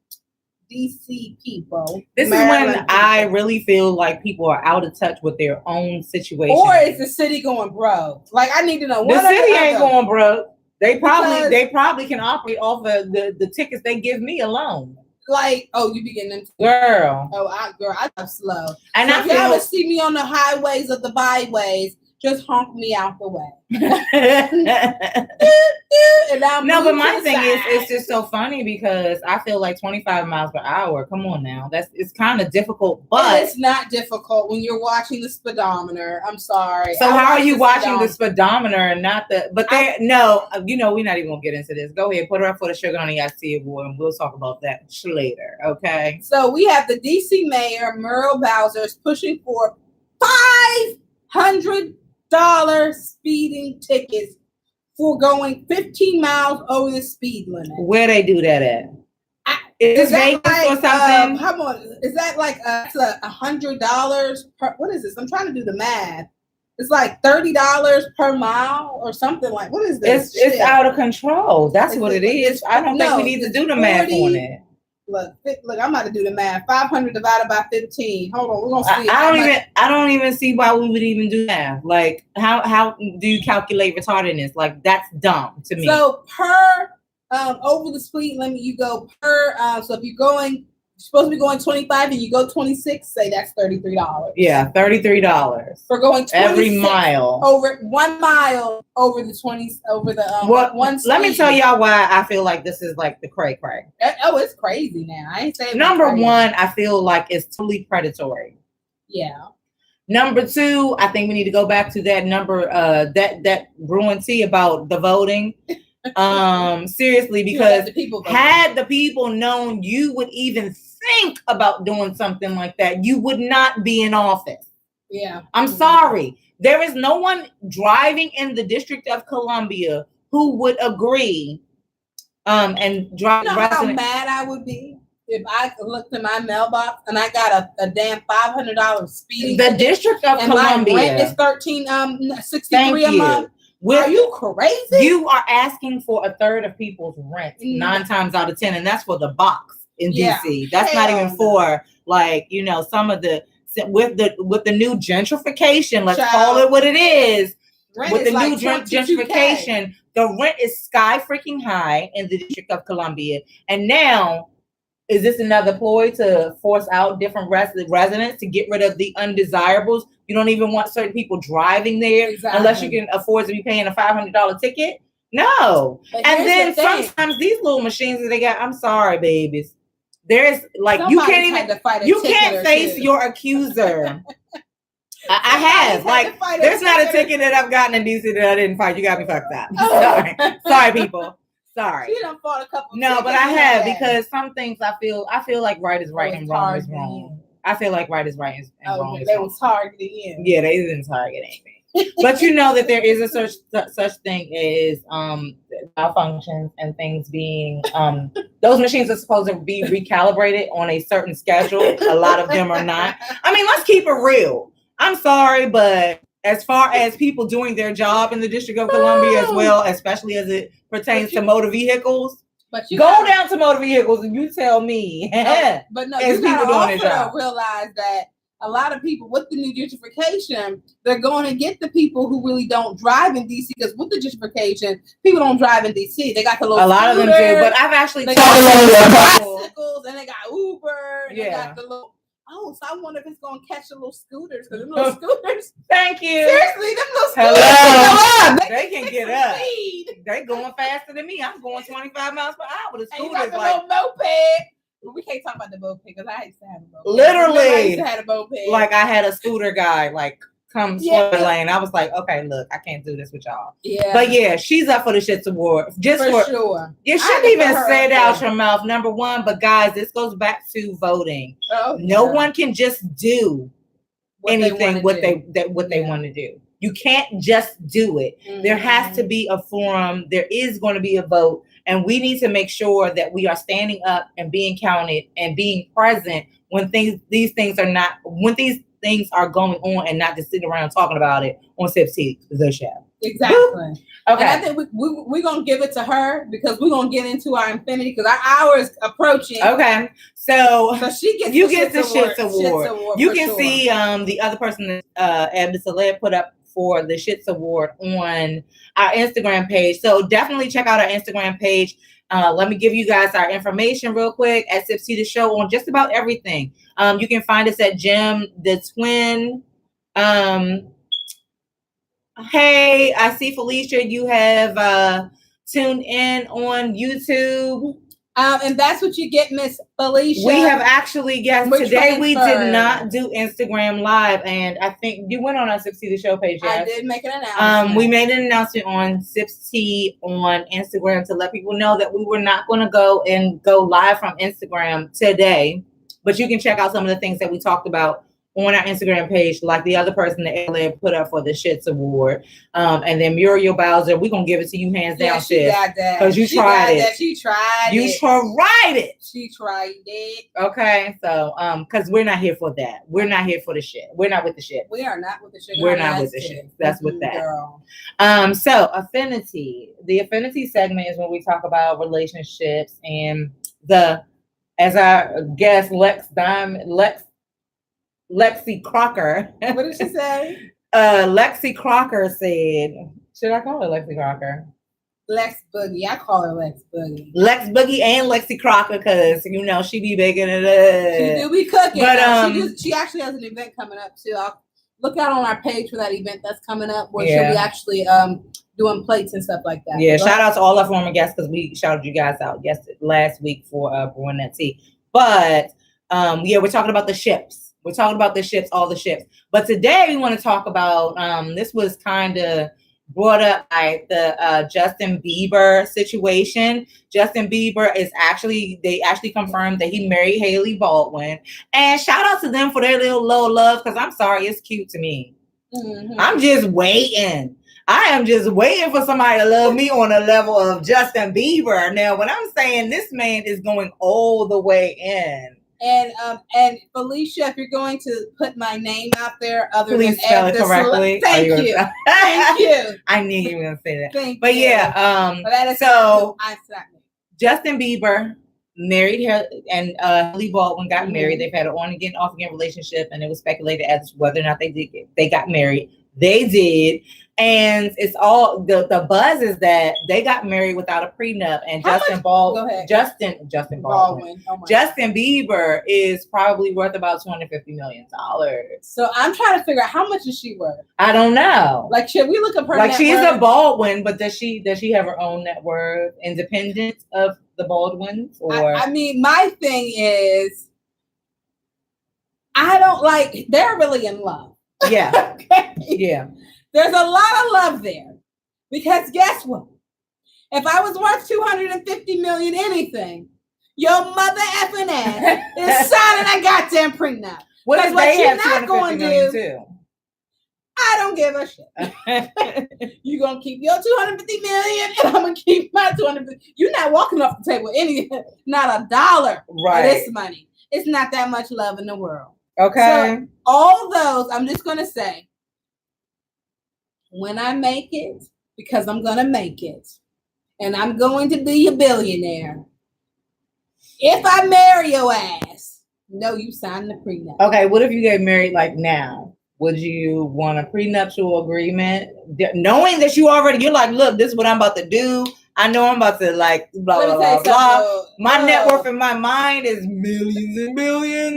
DC people. This Maryland is when I really feel like people are out of touch with their own situation. Or is the city going broke? Like, I need to know. The city ain't going broke. They probably can operate off of the tickets they give me alone. Like, oh, you be getting them, girl. Oh, I'm slow. And so if y'all ever see me on the highways of the byways, just honk me out the way. No, but my thing is, it's just so funny because I feel like 25 miles per hour. Come on now, it's kind of difficult, but it's not difficult when you're watching the speedometer. I'm sorry. So how are you watching the speedometer and not the? But we're not even gonna get into this. Go ahead, put her up for the Suga Honey Iced TEA Award, and we'll talk about that later. Okay. So we have the DC Mayor Muriel Bowser is pushing for $500 speeding tickets for going 15 miles over the speed limit. Where they do that at? Is that like, or something? Come on, is that like $100 per? What is this? I'm trying to do the math. It's like $30 per mile or something like. What is this? It's out of control. That's what it is. I don't think we need to do the math on it. Look, I'm about to do the math. 500 divided by 15. Hold on, we're gonna see. I don't even see why we would even do that. Like, how do you calculate retardedness? Like, that's dumb to me. So per over the speed limit, you go per. So if you're supposed to be going 25 and you go 26, say that's $33. Yeah, $33 for going 26 every mile over 1 mile over the 20 over the one. Let me tell y'all why I feel like this is like the cray. Oh, it's crazy now. I ain't saying number one. I feel like it's totally predatory. Yeah. Number 2, I think we need to go back to that that Brewing TEA about the voting. Seriously, because had the people known you would even think about doing something like that, you would not be in office. Yeah. I'm sorry. There is no one driving in the District of Columbia who would agree and drive. You know how mad I would be if I looked in my mailbox and I got a damn $500 speeding. The District of Columbia. My rent is $13.63 a month. Are you crazy? You are asking for a third of people's rent 9 times out of 10, and that's for the box in DC. That's not even for some of the with the new gentrification. Let's call it what it is. With the new gentrification, the rent is sky freaking high in the District of Columbia, and now. Is this another ploy to force out different residents to get rid of the undesirables? You don't even want certain people driving there unless you can afford to be paying a $500 ticket? No. And then sometimes these little machines that they got, I'm sorry, babies. There's you can't face your accuser. I have. There's not a ticket that I've gotten in DC that I didn't fight. You got me fucked up. Sorry, people. Sorry. She done fought a couple. No, but I have because some things I feel like right is right and wrong is wrong. I feel like right is right and wrong is wrong. They was targeting. Yeah, they didn't target anything. But you know that there is a such thing as malfunctions and things being those machines are supposed to be recalibrated on a certain schedule. A lot of them are not. I mean, let's keep it real. I'm sorry, but as far as people doing their job in the District of Columbia as well, especially as it pertains to motor vehicles, go down to motor vehicles and you tell me. But no, you gotta also realize that a lot of people with the new gentrification, they're going to get the people who really don't drive in DC because with the gentrification, people don't drive in DC. They got the little a lot of them do, but I've actually talked to bicycles and they got Uber. And they got the little. Oh, so I wonder if it's gonna catch the little scooters because them little scooters. Thank you. Seriously, them little scooters. They can get up. They going faster than me. I'm going 25 miles per hour. The scooter's little moped. Well, we can't talk about the moped because I used to have a moped. Literally, I used to have a moped. Like I had a scooter guy come slow lane. I was like, okay, look, I can't do this with y'all. Yeah. But yeah, she's up for the Shits Award. Just for sure. You shouldn't even say it out your mouth, number one. But guys, this goes back to voting. No one can just do anything what they want to do. You can't just do it. Mm-hmm. There has to be a forum. There is going to be a vote. And we need to make sure that we are standing up and being counted and being present when these things are going on and not just sitting around talking about it on SipsTea, the show. Exactly. Woo. Okay. And I think we're going to give it to her because we're going to get into our infinity because our hour is approaching. Okay. So she gets the Shits Award. You can see the other person that Eb Deceleb put up for the Shits Award on our Instagram page. So definitely check out our Instagram page. Let me give you guys our information real quick at SipsTea the show on just about everything. You can find us at GemDTwin. Hey, I see Felicia. You have tuned in on YouTube. And that's what you get, Miss Felicia. We have actually, yes, today we did not do Instagram Live. And I think you went on our SipsTea the show page, yes? I did make an announcement. We made an announcement on SipsTea on Instagram to let people know that we were not going to go live from Instagram today. But you can check out some of the things that we talked about on our Instagram page, like the other person that Ella put up for the Shits Award. And then Muriel Bowser, we're going to give it to you hands down, sis. Because you tried it. She tried it. You tried it. She tried it. Okay, so, because we're not here for that. We're not here for the shit. We're not with the shit. We are not with the shit. We're not with the shit. That's with that. Girl. So, affinity. The affinity segment is when we talk about relationships and as our guest, Lexi Crocker. What did she say? Lexi Crocker said, should I call her Lexi Crocker? Lex Boogie. I call her Lex Boogie. Lex Boogie and Lexi Crocker, because she be baking it up. She do be cooking. But she actually has an event coming up too. I'll look out on our page for that event that's coming up where she'll be actually doing plates and stuff like that. Yeah, shout out to all our former guests because we shouted you guys out last week for Brewing TEA. But we're talking about the ships. We're talking about the ships, all the ships. But today we want to talk about, this was kind of brought up by the Justin Bieber situation. Justin Bieber they actually confirmed that he married Haley Baldwin. And shout out to them for their little low love, because I'm sorry, it's cute to me. Mm-hmm. I'm just waiting. I am just waiting for somebody to love me on a level of Justin Bieber. Now, when I'm saying this man is going all the way in. And Felicia, if you're going to put my name out there, please spell it correctly. Thank you. Thank you. I knew you were gonna say that. Thank but you. Yeah, so Justin Bieber married her, and Haley Baldwin got married. They've had an on again, off again relationship, and it was speculated as whether or not they got married. They did. And it's all the buzz is that they got married without a prenup, and Justin Baldwin. Oh Justin Bieber is probably worth about $250 million. So I'm trying to figure out how much is she worth. I don't know. Like, should we look up her? Like, net she's worth? a Baldwin, but does she have her own net worth, independent of the Baldwins? Or I mean, my thing is, I don't like. They're really in love. Yeah. Okay? Yeah. There's a lot of love there, because guess what? If I was worth 250 million anything, your mother effing ass is signing a goddamn prenup. What if they have not going to do too? I don't give a shit. You're gonna keep your 250 million, and I'm gonna keep my 250. You're not walking off the table not a dollar for this money. It's not that much love in the world. Okay. So all those, I'm just gonna say, when I make it, because I'm going to make it, and I'm going to be a billionaire, if I marry your ass, no, you signed the prenup. Okay, what if you get married like now? Would you want a prenuptial agreement? Knowing that you're like, look, this is what I'm about to do. I know I'm about to like, blah, blah, blah, blah. My net worth in my mind is millions and millions.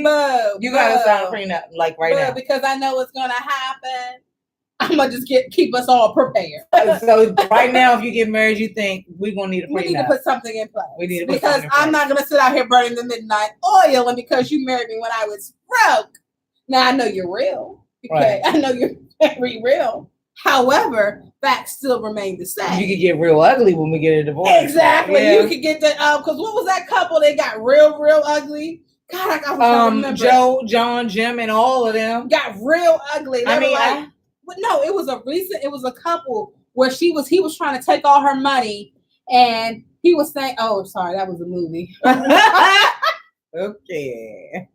You got to sign a prenup like right now. Because I know what's going to happen. I'm gonna just keep us all prepared. So right now, if you get married, you think we're gonna need a prenup. We need to put something in place. We need to put because I'm not gonna sit out here burning the midnight oil, and because you married me when I was broke. Now I know you're real. Okay, right. I know you're very real. However, facts still remain the same. You could get real ugly when we get a divorce. Exactly. Yeah. You could get that. Because what was that couple? They got real ugly. God, I remember. Joe, John, Jim, and all of them got real ugly. But no, it was a couple where he was trying to take all her money, and he was saying, oh, sorry, that was a movie. Okay.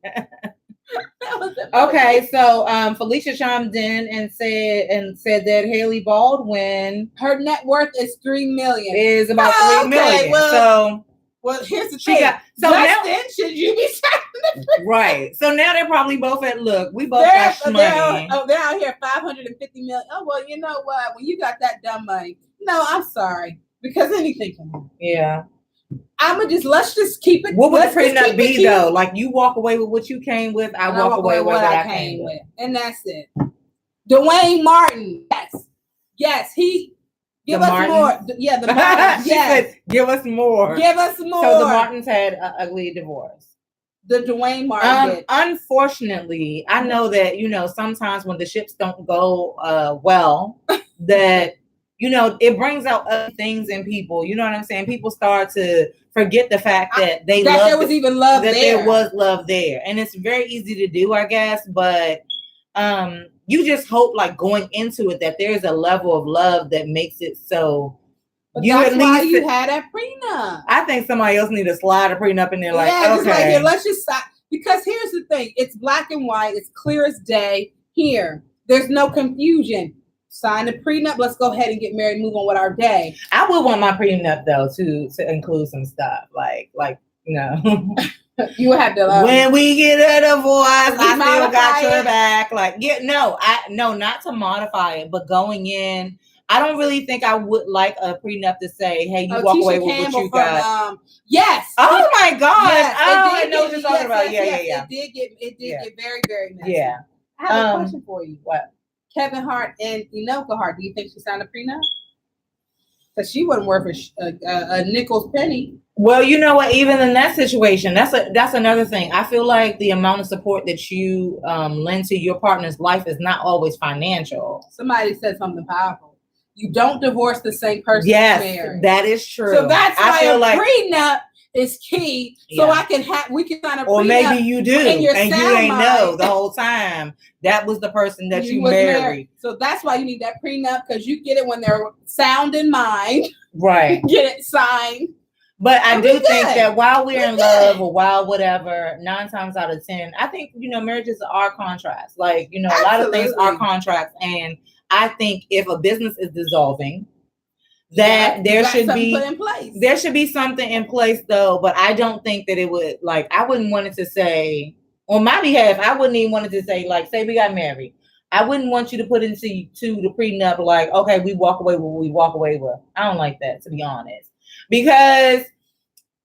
Okay, so Felicia chimed in and said that Haley Baldwin, her net worth is $3 million. Is about $3 million. Well, here's the thing. Should you be signing the right. So now they're probably both at we both got money. They're out here $550 million. Oh, well, you know what? When you got that dumb money, no, I'm sorry. Because anything can happen. Yeah. Let's just keep it. What would the prenup be though? Like, you walk away with what you came with, I walk away with what I came with. And that's it. Dwayne Martin. Yes, he. Give us more. Yeah, the Martins. Yes. Give us more. Give us more. So the Martins had an ugly divorce. The Dwayne Martin did. Unfortunately, I know that, sometimes when the ships don't go well, that, it brings out other things in people. You know what I'm saying? People start to forget the fact that there was even love there. That there was love there. And it's very easy to do, I guess. But you just hope, like, going into it, that there's a level of love that makes it so. But that's why you had a prenup. I think somebody else need to slide a prenup in there. Like, okay, let's just stop. Because here's the thing: it's black and white. It's clear as day. Here, there's no confusion. Sign a prenup. Let's go ahead and get married. Move on with our day. I would want my prenup though to include some stuff like. You would have to when we get a divorce, I still got your back. Like, not to modify it, but going in, I don't really think I would like a prenup to say, "Hey, you walk away with what you got." Yes. Oh my God. Yes, I know what you're talking about. Yeah. It did get very, very messy. Yeah. I have a question for you. What? Kevin Hart and Enoka Hart. Do you think she signed a prenup? Because she wasn't worth a nickel's penny. Well, you know what? Even in that situation, that's another thing. I feel like the amount of support that you lend to your partner's life is not always financial. Somebody said something powerful. You don't divorce the same person. Yes, you married. that is true. So that's why a like prenup is key. So I can we can kind of. Or maybe you do, and you ain't know the whole time that was the person that you married. So that's why you need that prenup, because you get it when they're sound in mind. Right. Get it signed. But I do think that while we're in love or while whatever, 9 times out of 10, I think, marriages are contracts. Like, a lot of things are contracts. And I think if a business is dissolving, that there should be something in place though. But I don't think that it would, like, I wouldn't want it to say on my behalf, I wouldn't even want it to say, like, say we got married. I wouldn't want you to put into the prenup, like, okay, we walk away with what we walk away with. I don't like that, to be honest. Because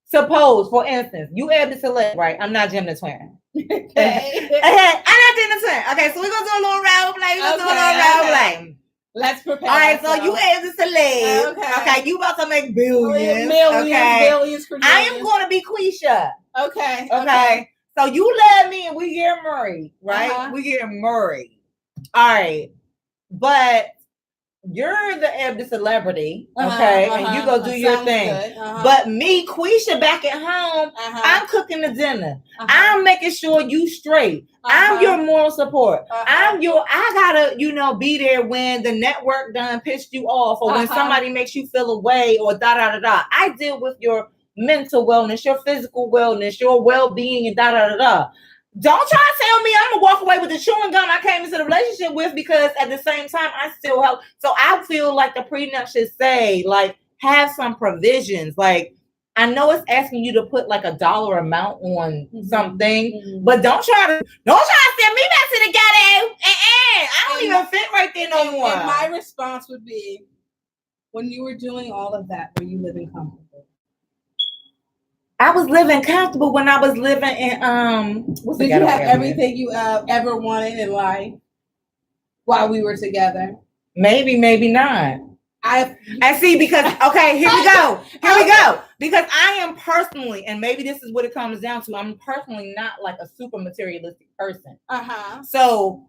suppose, for instance, you Eb Deceleb, right? I'm not GemDTwin. Okay. I'm not GemDTwin. Okay, so we're gonna do a little role play. Let's prepare. All right, so you Eb Deceleb. Okay, you about to make billions. Billions. I am gonna be Quisha. Okay. So you love me and we get married, right? We get married. All right, but you're the Eb Deceleb, okay, and you go do your thing. But me, Quisha, back at home, I'm cooking the dinner. I'm making sure you straight. I'm your moral support. I gotta, be there when the network done pissed you off, or when somebody makes you feel away, or da. I deal with your mental wellness, your physical wellness, your well-being, and da. Don't try to tell me I'm gonna walk away with the chewing gum I came into the relationship with, because at the same time I still help. So I feel like the prenup should say, like, have some provisions. Like, I know it's asking you to put like a dollar amount on something, but don't try to send me back to the ghetto. I don't even fit right there no more. And my response would be, when you were doing all of that, were you living comfortable? I was living comfortable when I was living in Did you have everything you ever wanted in life while we were together? Maybe not. I see, because here we go. Because I am personally, and maybe this is what it comes down to, I'm personally not like a super materialistic person. So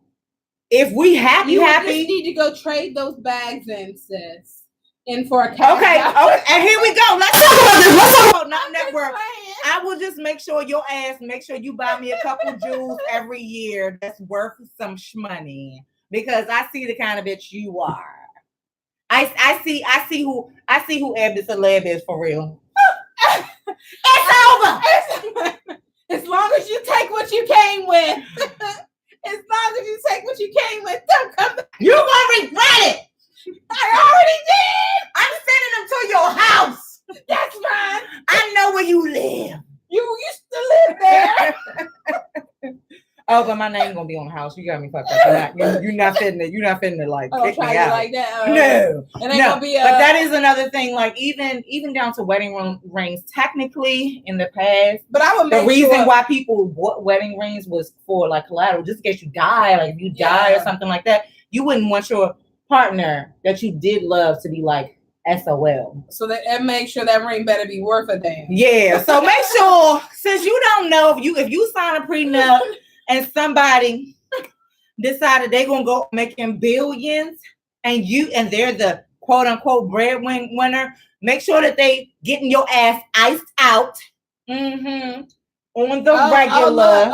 if we happy, you just need to go trade those bags in, sis. In for a cash. Okay, and here we go. Let's talk about this. Let's talk about network. I will just make sure you buy me a couple jewels every year that's worth some shmoney, because I see the kind of bitch you are. I see who Eb Deceleb is for real. It's over. As long as you take what you came with. As long as you take what you came with, don't come back. You're gonna regret it. I already did. I'm sending them to your house. That's fine. I know where you live. You used to live there. Oh, but my name gonna be on the house. You got me fucked up. You're not fitting it. You're not fitting it, like, kick me out. Like that. No. Gonna be but that is another thing. Like, even down to wedding rings, technically in the past. But I would make the reason why people bought wedding rings was for like collateral, just in case you die. Like, if you die or something like that, you wouldn't want your partner that you did love to be like SOL. So that make sure that ring better be worth a damn. Yeah. So make sure, since you don't know if you sign a prenup and somebody decided they're gonna go making billions and they're the quote unquote breadwinner, make sure that they getting your ass iced out. On the regular.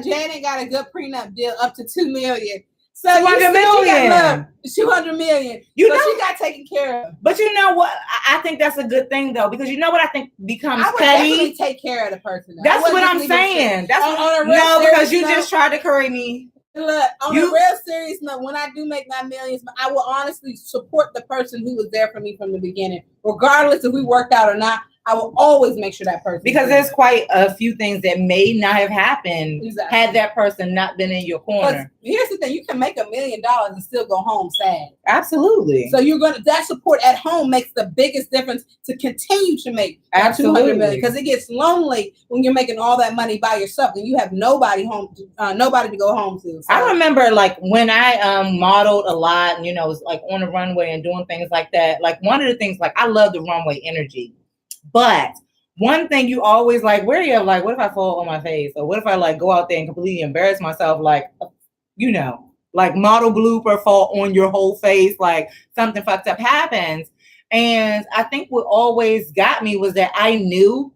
Janet got a good prenup deal up to $2 million. So 200 million. 200 million. She got taken care of. But you know what? I think that's a good thing though, because you know what I think becomes petty. Definitely take care of the person. That's what I'm saying. Because you just tried to curry me. Look, on a real serious note, when I do make my millions, I will honestly support the person who was there for me from the beginning, regardless if we worked out or not. I will always make sure that person, because there's quite a few things that may not have happened had that person not been in your corner. But here's the thing: you can make $1 million and still go home sad. Absolutely. So that support at home makes the biggest difference to continue to make that $200 million, because it gets lonely when you're making all that money by yourself and you have nobody home, nobody to go home to. So. I remember like when I modeled a lot, and it was like on the runway and doing things like that. Like one of the things, like I love the runway energy, but one thing you always like, where you like, what if I fall on my face, or what if I like go out there and completely embarrass myself, like like model blooper, fall on your whole face, like something fucked up happens. And I think what always got me was that I knew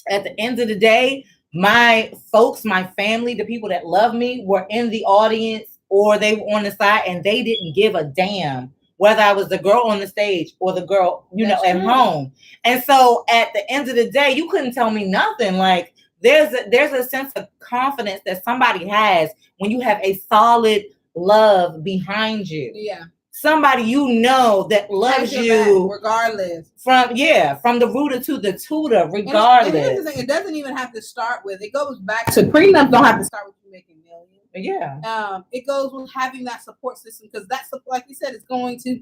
at the end of the day, my folks, my family, the people that love me were in the audience or they were on the side, and they didn't give a damn whether I was the girl on the stage or the girl, at home. And so at the end of the day, you couldn't tell me nothing. Like there's a sense of confidence that somebody has when you have a solid love behind you. Yeah. Somebody that loves you regardless. From the rooter to the tutor, regardless. And here's the thing, it doesn't even have to start with, it goes back to prenups don't have to start with you making millions. Yeah. It goes with having that support system, because that's, like you said, it's going to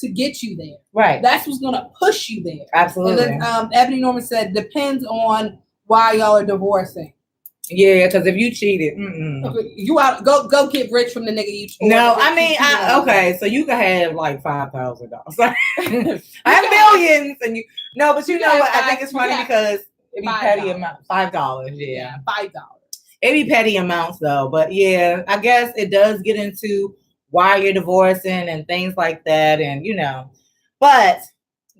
get you there. Right. That's what's gonna push you there. Absolutely. And then, Ebony Norman said depends on why y'all are divorcing. Yeah, because if you cheated, you out go get rich from the nigga you cheated. No, I mean, okay, so you can have like $5,000. I have millions, and but what? I think it's funny because it'd be petty amount, $5. Yeah, $5. It'd be petty amounts though, but yeah, I guess it does get into why you're divorcing and things like that, and but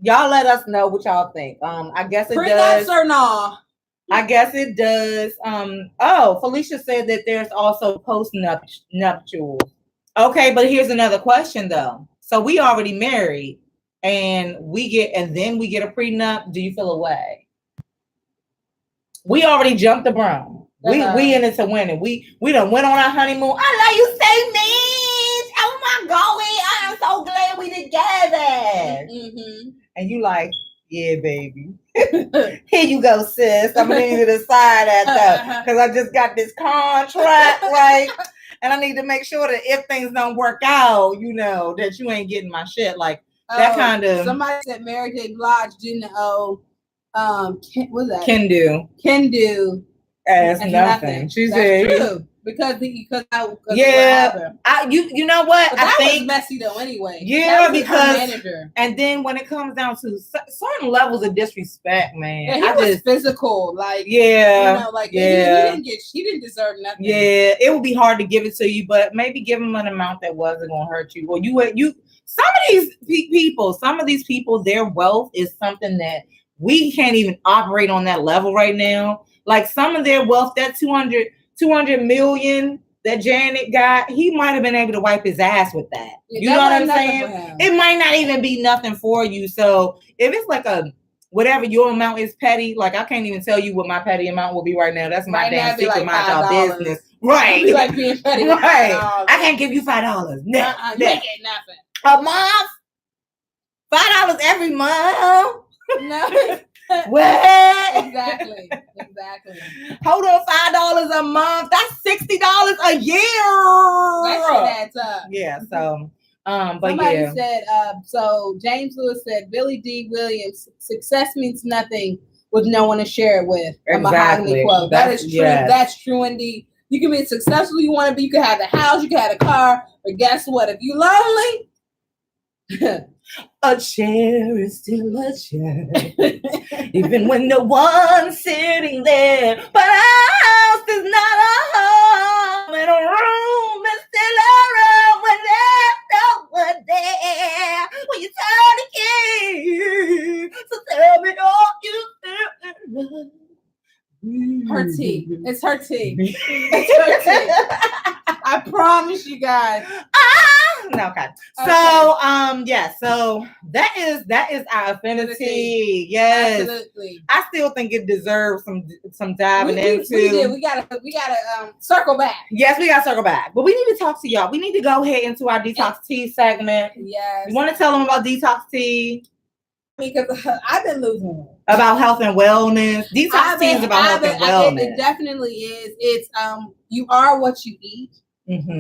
y'all let us know what y'all think. I guess it does. Prenups or no? I guess it does. Felicia said that there's also post-nuptials. Okay, but here's another question though. So we already married and then we get a prenup. Do you feel a way? We already jumped the broom. We in it to win it. We done went on our honeymoon. I love you, say me. Oh my God, I am so glad we together. Mm-hmm. And you like, yeah, baby. Here you go, sis. I'm gonna need you to sign that though, because I just got this contract, right? And I need to make sure that if things don't work out, that you ain't getting my shit. Like that kind of. Somebody said Mary J. Blige didn't owe what's that? Can do as nothing. She said true. Because yeah, you know what? But that was messy though anyway. Yeah, because and then when it comes down to certain levels of disrespect, man, yeah, he was physical, like he didn't deserve nothing. Yeah, it would be hard to give it to you, but maybe give him an amount that wasn't gonna hurt you. Or some of these people, their wealth is something that we can't even operate on that level right now. Like some of their wealth, that 200 million that Janet got, he might have been able to wipe his ass with that. You know what I'm saying? It might not even be nothing for you. So if it's like whatever your amount is petty, like I can't even tell you what my petty amount will be right now. That's my damn secret, my job business. Right. Be like being petty. Right. I can't give you $5. You ain't get nothing. A month? $5 every month? No. What? Exactly. Hold on, $5 a month. That's $60 a year. That shit adds up. Yeah. So, but somebody said. So James Lewis said, Billy D. Williams, success means nothing with no one to share it with. A mahogany quote. That is true. Yes. That's true indeed. You can be as successful you want to be. You can have a house. You can have a car. But guess what? If you lonely. A chair is still a chair, even when no one's sitting there. But a house is not a home, and a room is still a room when there's no one there. When you turn the key, so tell me all you do. Her tea. It's her tea. It's her tea. I promise you guys. Okay. So so that is our affinity. Yes. Absolutely. I still think it deserves some diving into. We gotta circle back. Yes, we gotta circle back. But we need to talk to y'all. We need to go ahead into our detox tea segment. Yes. You want to tell them about detox tea? Because I've been losing weight. About health and wellness. Detox tea is about health and wellness. It definitely is. It's you are what you eat.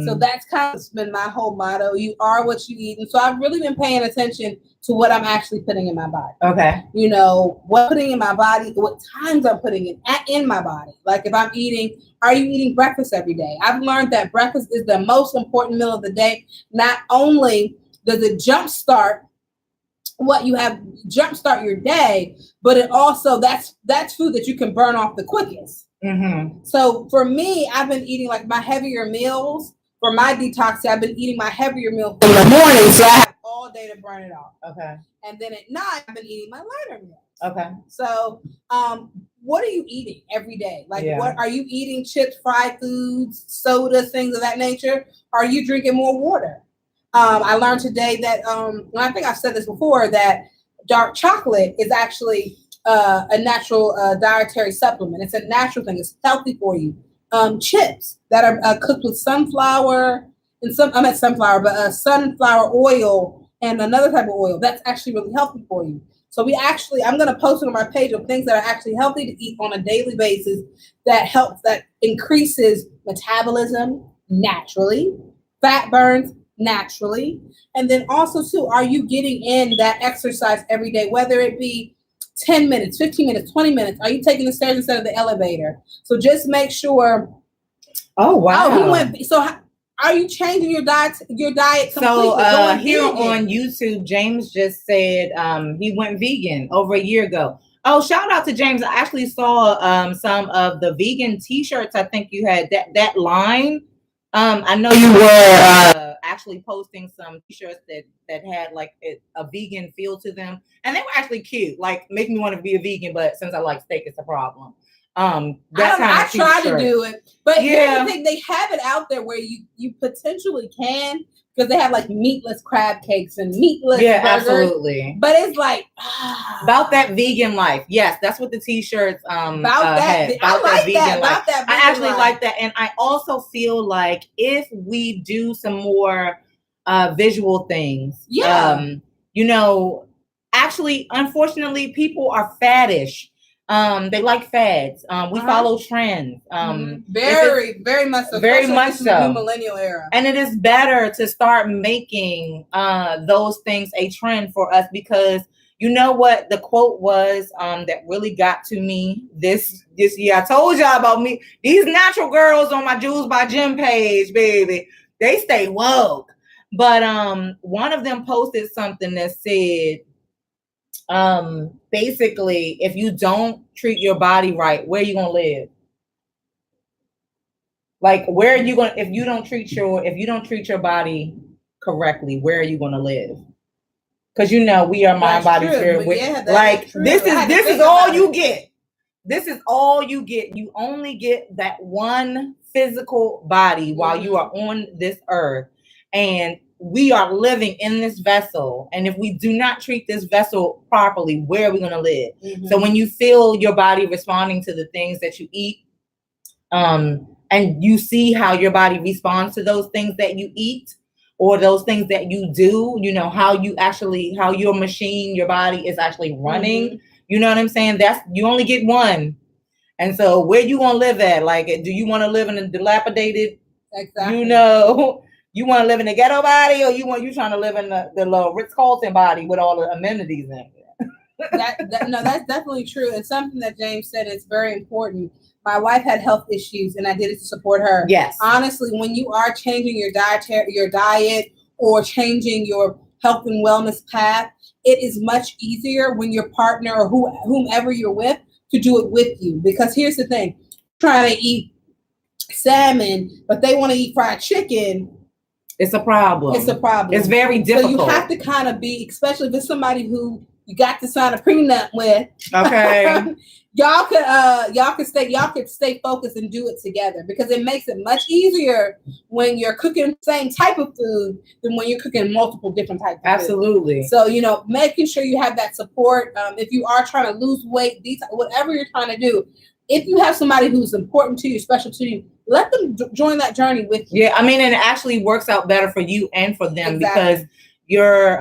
So that's kind of been my whole motto. You are what you eat. And so I've really been paying attention to what I'm actually putting in my body. Okay. You know, what I'm putting in my body, what times I'm putting it in my body. Like if I'm eating, are you eating breakfast every day? I've learned that breakfast is the most important meal of the day. Not only does it jumpstart what you have, jumpstart your day, but it also, that's food that you can burn off the quickest. So for me, I've been eating like my heavier meals for my detox. I've been eating my heavier meals in the morning, so I have all day to burn it off. Okay. And then at night, I've been eating my lighter meals. Okay. So, what are you eating every day? Like, what are you eating? Chips, fried foods, sodas, things of that nature? Are you drinking more water? I learned today that, I think I've said this before, that dark chocolate is actually a natural dietary supplement. It's a natural thing. It's healthy for you. Chips that are cooked with sunflower and sunflower oil and another type of oil. That's actually really healthy for you. So I'm going to post it on my page of things that are actually healthy to eat on a daily basis that increases metabolism naturally, fat burns naturally. And then also too, are you getting in that exercise every day, whether it be 10 minutes, 15 minutes, 20 minutes? Are you taking the stairs instead of the elevator? So just make sure. Oh, wow. So are you changing your diet completely? So here on YouTube, James just said he went vegan over a year ago. Oh, shout out to James. I actually saw some of the vegan t-shirts. I think you had that line. I know you were actually posting some t-shirts that had like a vegan feel to them, and they were actually cute. Like, make me want to be a vegan, but since I like steak, it's a problem. I try to do it, but here's the thing: they have it out there where you potentially can, because they have like meatless crab cakes and meatless burgers. Absolutely. But it's like about that vegan life. Yes, that's what the t-shirts about that. About that vegan life. I actually like that, and I also feel like if we do some more visual things, actually, unfortunately, people are faddish. They like fads. We follow trends. Very much so. Very much so. New millennial era. And it is better to start making those things a trend for us, because you know what the quote was that really got to me this year. I told y'all about me. These natural girls on my Jules by Gem page, baby. They stay woke. But one of them posted something that said, basically, if you don't treat your body right, where are you gonna live? Like, where are you going? If you don't treat your body correctly, where are you gonna live? Because we are mind, body, spirit. This is all you get. This is all you get. You only get that one physical body while you are on this earth, and we are living in this vessel. And if we do not treat this vessel properly, where are we going to live? So when you feel your body responding to the things that you eat, and you see how your body responds to those things that you eat or those things that you do, how your machine, your body is actually running. You know what I'm saying? You only get one. And so where you want to live at? Like, do you want to live in a dilapidated, you want to live in the ghetto body, or you trying to live in the little Ritz-Carlton body with all the amenities in it? No, that's definitely true. And something that James said is very important. My wife had health issues, and I did it to support her. Yes. Honestly, when you are changing your diet or changing your health and wellness path, it is much easier when your partner or whomever you're with to do it with you. Because here's the thing: trying to eat salmon, but they want to eat fried chicken. It's a problem. It's very difficult. So you have to kind of be, especially if it's somebody who you got to sign a prenup with. Okay. y'all could stay focused and do it together, because it makes it much easier when you're cooking the same type of food than when you're cooking multiple different types of Absolutely. food. So, making sure you have that support. If you are trying to lose weight, whatever you're trying to do, if you have somebody who's important to you, special to you, let them join that journey with you. Yeah, I mean, and it actually works out better for you and for them, because your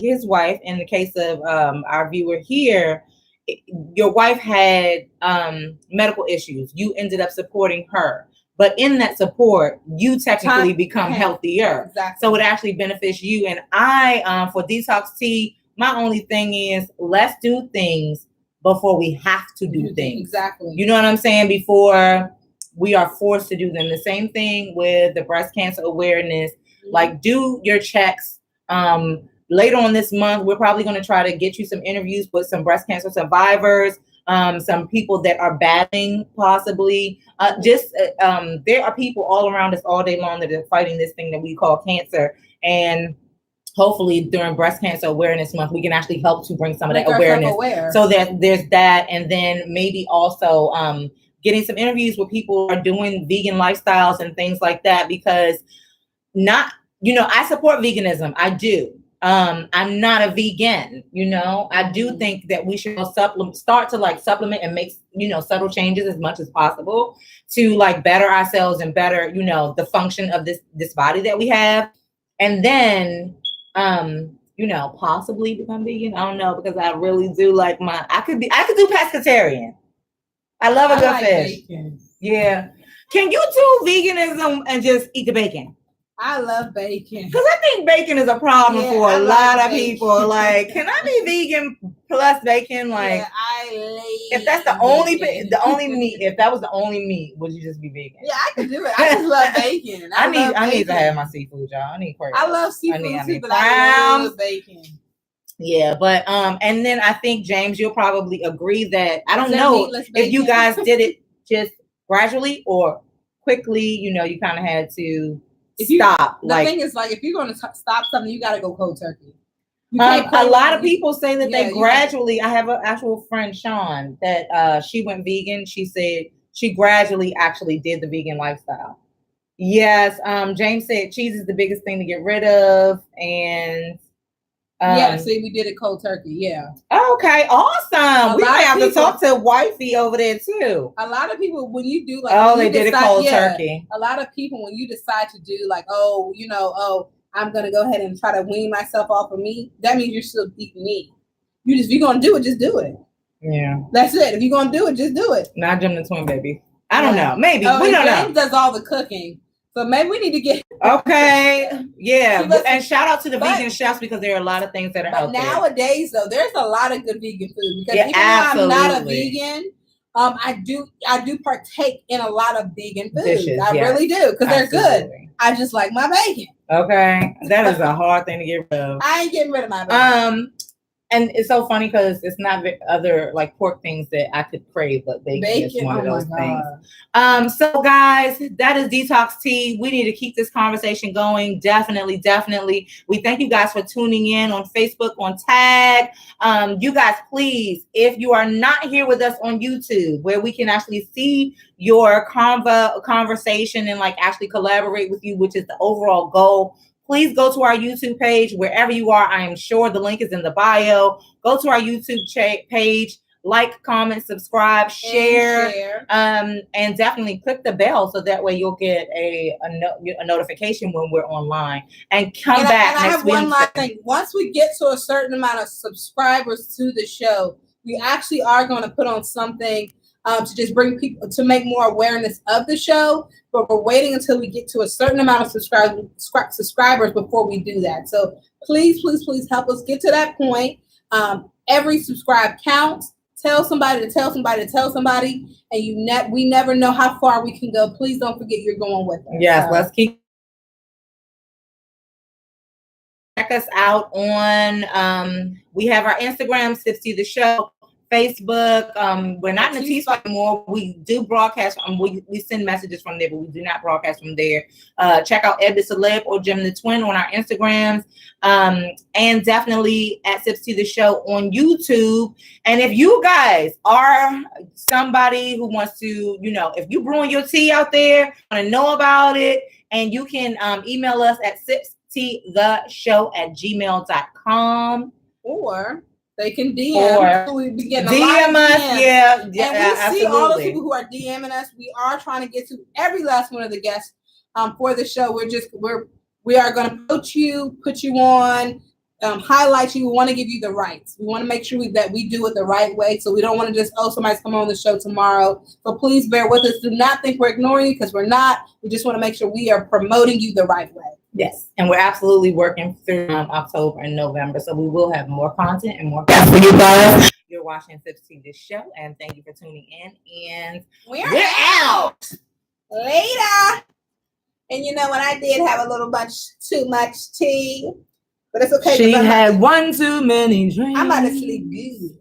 his wife, in the case of our viewer here, your wife had medical issues. You ended up supporting her. But in that support, you technically become healthier. Exactly. So it actually benefits you. And I, for Detox Tea, my only thing is let's do things before we have to do things. Exactly. You know what I'm saying? Before we are forced to do them. The same thing with the breast cancer awareness. Like, do your checks. Later on this month, we're probably going to try to get you some interviews with some breast cancer survivors, some people that are battling possibly. There are people all around us all day long that are fighting this thing that we call cancer. And hopefully during Breast Cancer Awareness Month, we can actually help to bring some of that awareness. So that there's that. And then maybe also getting some interviews with people who are doing vegan lifestyles and things like that, because I support veganism. I do. I'm not a vegan, I do think that we should start to supplement and make, subtle changes as much as possible to better ourselves and better, the function of this body that we have. And then, possibly become vegan. I don't know, because I really do I could do pescatarian. I love a good fish. Bacon. Yeah. Can you do veganism and just eat the bacon? I love bacon. Because I think bacon is a problem for a lot of people. Can I be vegan plus bacon? If that's the only meat, if that was the only meat, would you just be vegan? Yeah, I could do it. I just love bacon. I need to have my seafood, y'all. I need crabs. I love seafood too, but I love bacon. Yeah, but and then I think, James, you'll probably agree that I don't know if you guys did it just gradually or quickly. You kind of had to stop. The thing is, if you're going to stop something, you got to go cold turkey. A lot of people say that they gradually. I have an actual friend, Sean, that she went vegan. She said she gradually actually did the vegan lifestyle. Yes, James said cheese is the biggest thing to get rid of, and see, we did it cold turkey. Yeah. Okay, awesome. We might have to talk to wifey over there too. A lot of people, when you do they did it cold turkey. A lot of people, when you decide to do I'm gonna go ahead and try to wean myself off of meat, that means you're still eating meat. If you're gonna do it, just do it. Yeah. That's it. If you're gonna do it, just do it. Not GemDTwin, baby. I don't know. Maybe we don't know. James does all the cooking. So maybe we need to get okay, yeah, and shout out to the vegan chefs, because there are a lot of things that are out there. Nowadays, though, there's a lot of good vegan food. Because even though I'm not a vegan, I do partake in a lot of vegan food. Dishes, I really do, because they're good. I just like my bacon. Okay, that is a hard thing to get rid of. I ain't getting rid of my bacon. And it's so funny because it's not other pork things that I could crave, but bacon is one of those things. So guys, that is Detox Tea. We need to keep this conversation going. Definitely. We thank you guys for tuning in on Facebook, on Tag. You guys, please, if you are not here with us on YouTube, where we can actually see your conversation and actually collaborate with you, which is the overall goal, please go to our YouTube page, wherever you are. I am sure the link is in the bio. Go to our YouTube page, comment, subscribe, share, and definitely click the bell so that way you'll get a notification when we're online. And come back next week. I have one last thing. Once we get to a certain amount of subscribers to the show, we actually are going to put on something to just bring people to make more awareness of the show, but we're waiting until we get to a certain amount of subscribers before we do that. So please help us get to that point. Every subscribe counts. Tell somebody to tell somebody to tell somebody, and we never know how far we can go. Please don't forget you're going with us. Yes, let's keep. Check us out on. We have our Instagram, SipsTea the Show. Facebook, we're not in the T spot anymore. We do broadcast. We send messages from there, but we do not broadcast from there. Check out Eb Deceleb or GemDTwin on our Instagrams, and definitely at SipsTea the Show on YouTube. And if you guys are somebody who wants to, if you brewing your tea out there, want to know about it, and you can email us at SipsTeatheshow@gmail.com, or they can DM. We begin DM us, yeah, and we see all the people who are DMing us. We are trying to get to every last one of the guests for the show. We're We are going to coach you, put you on, highlight you. We want to give you the rights. We want to make sure that we do it the right way. So we don't want to just, somebody's coming on the show tomorrow. So please bear with us. Do not think we're ignoring you, because we're not. We just want to make sure we are promoting you the right way. Yes, and we're absolutely working through October and November, so we will have more content and more guests for you guys. You're watching SipsTea, this show, and thank you for tuning in. And we're out. Later. And you know what? I did have a little too much tea, but it's okay. She had one too many drinks. I'm about to sleep good.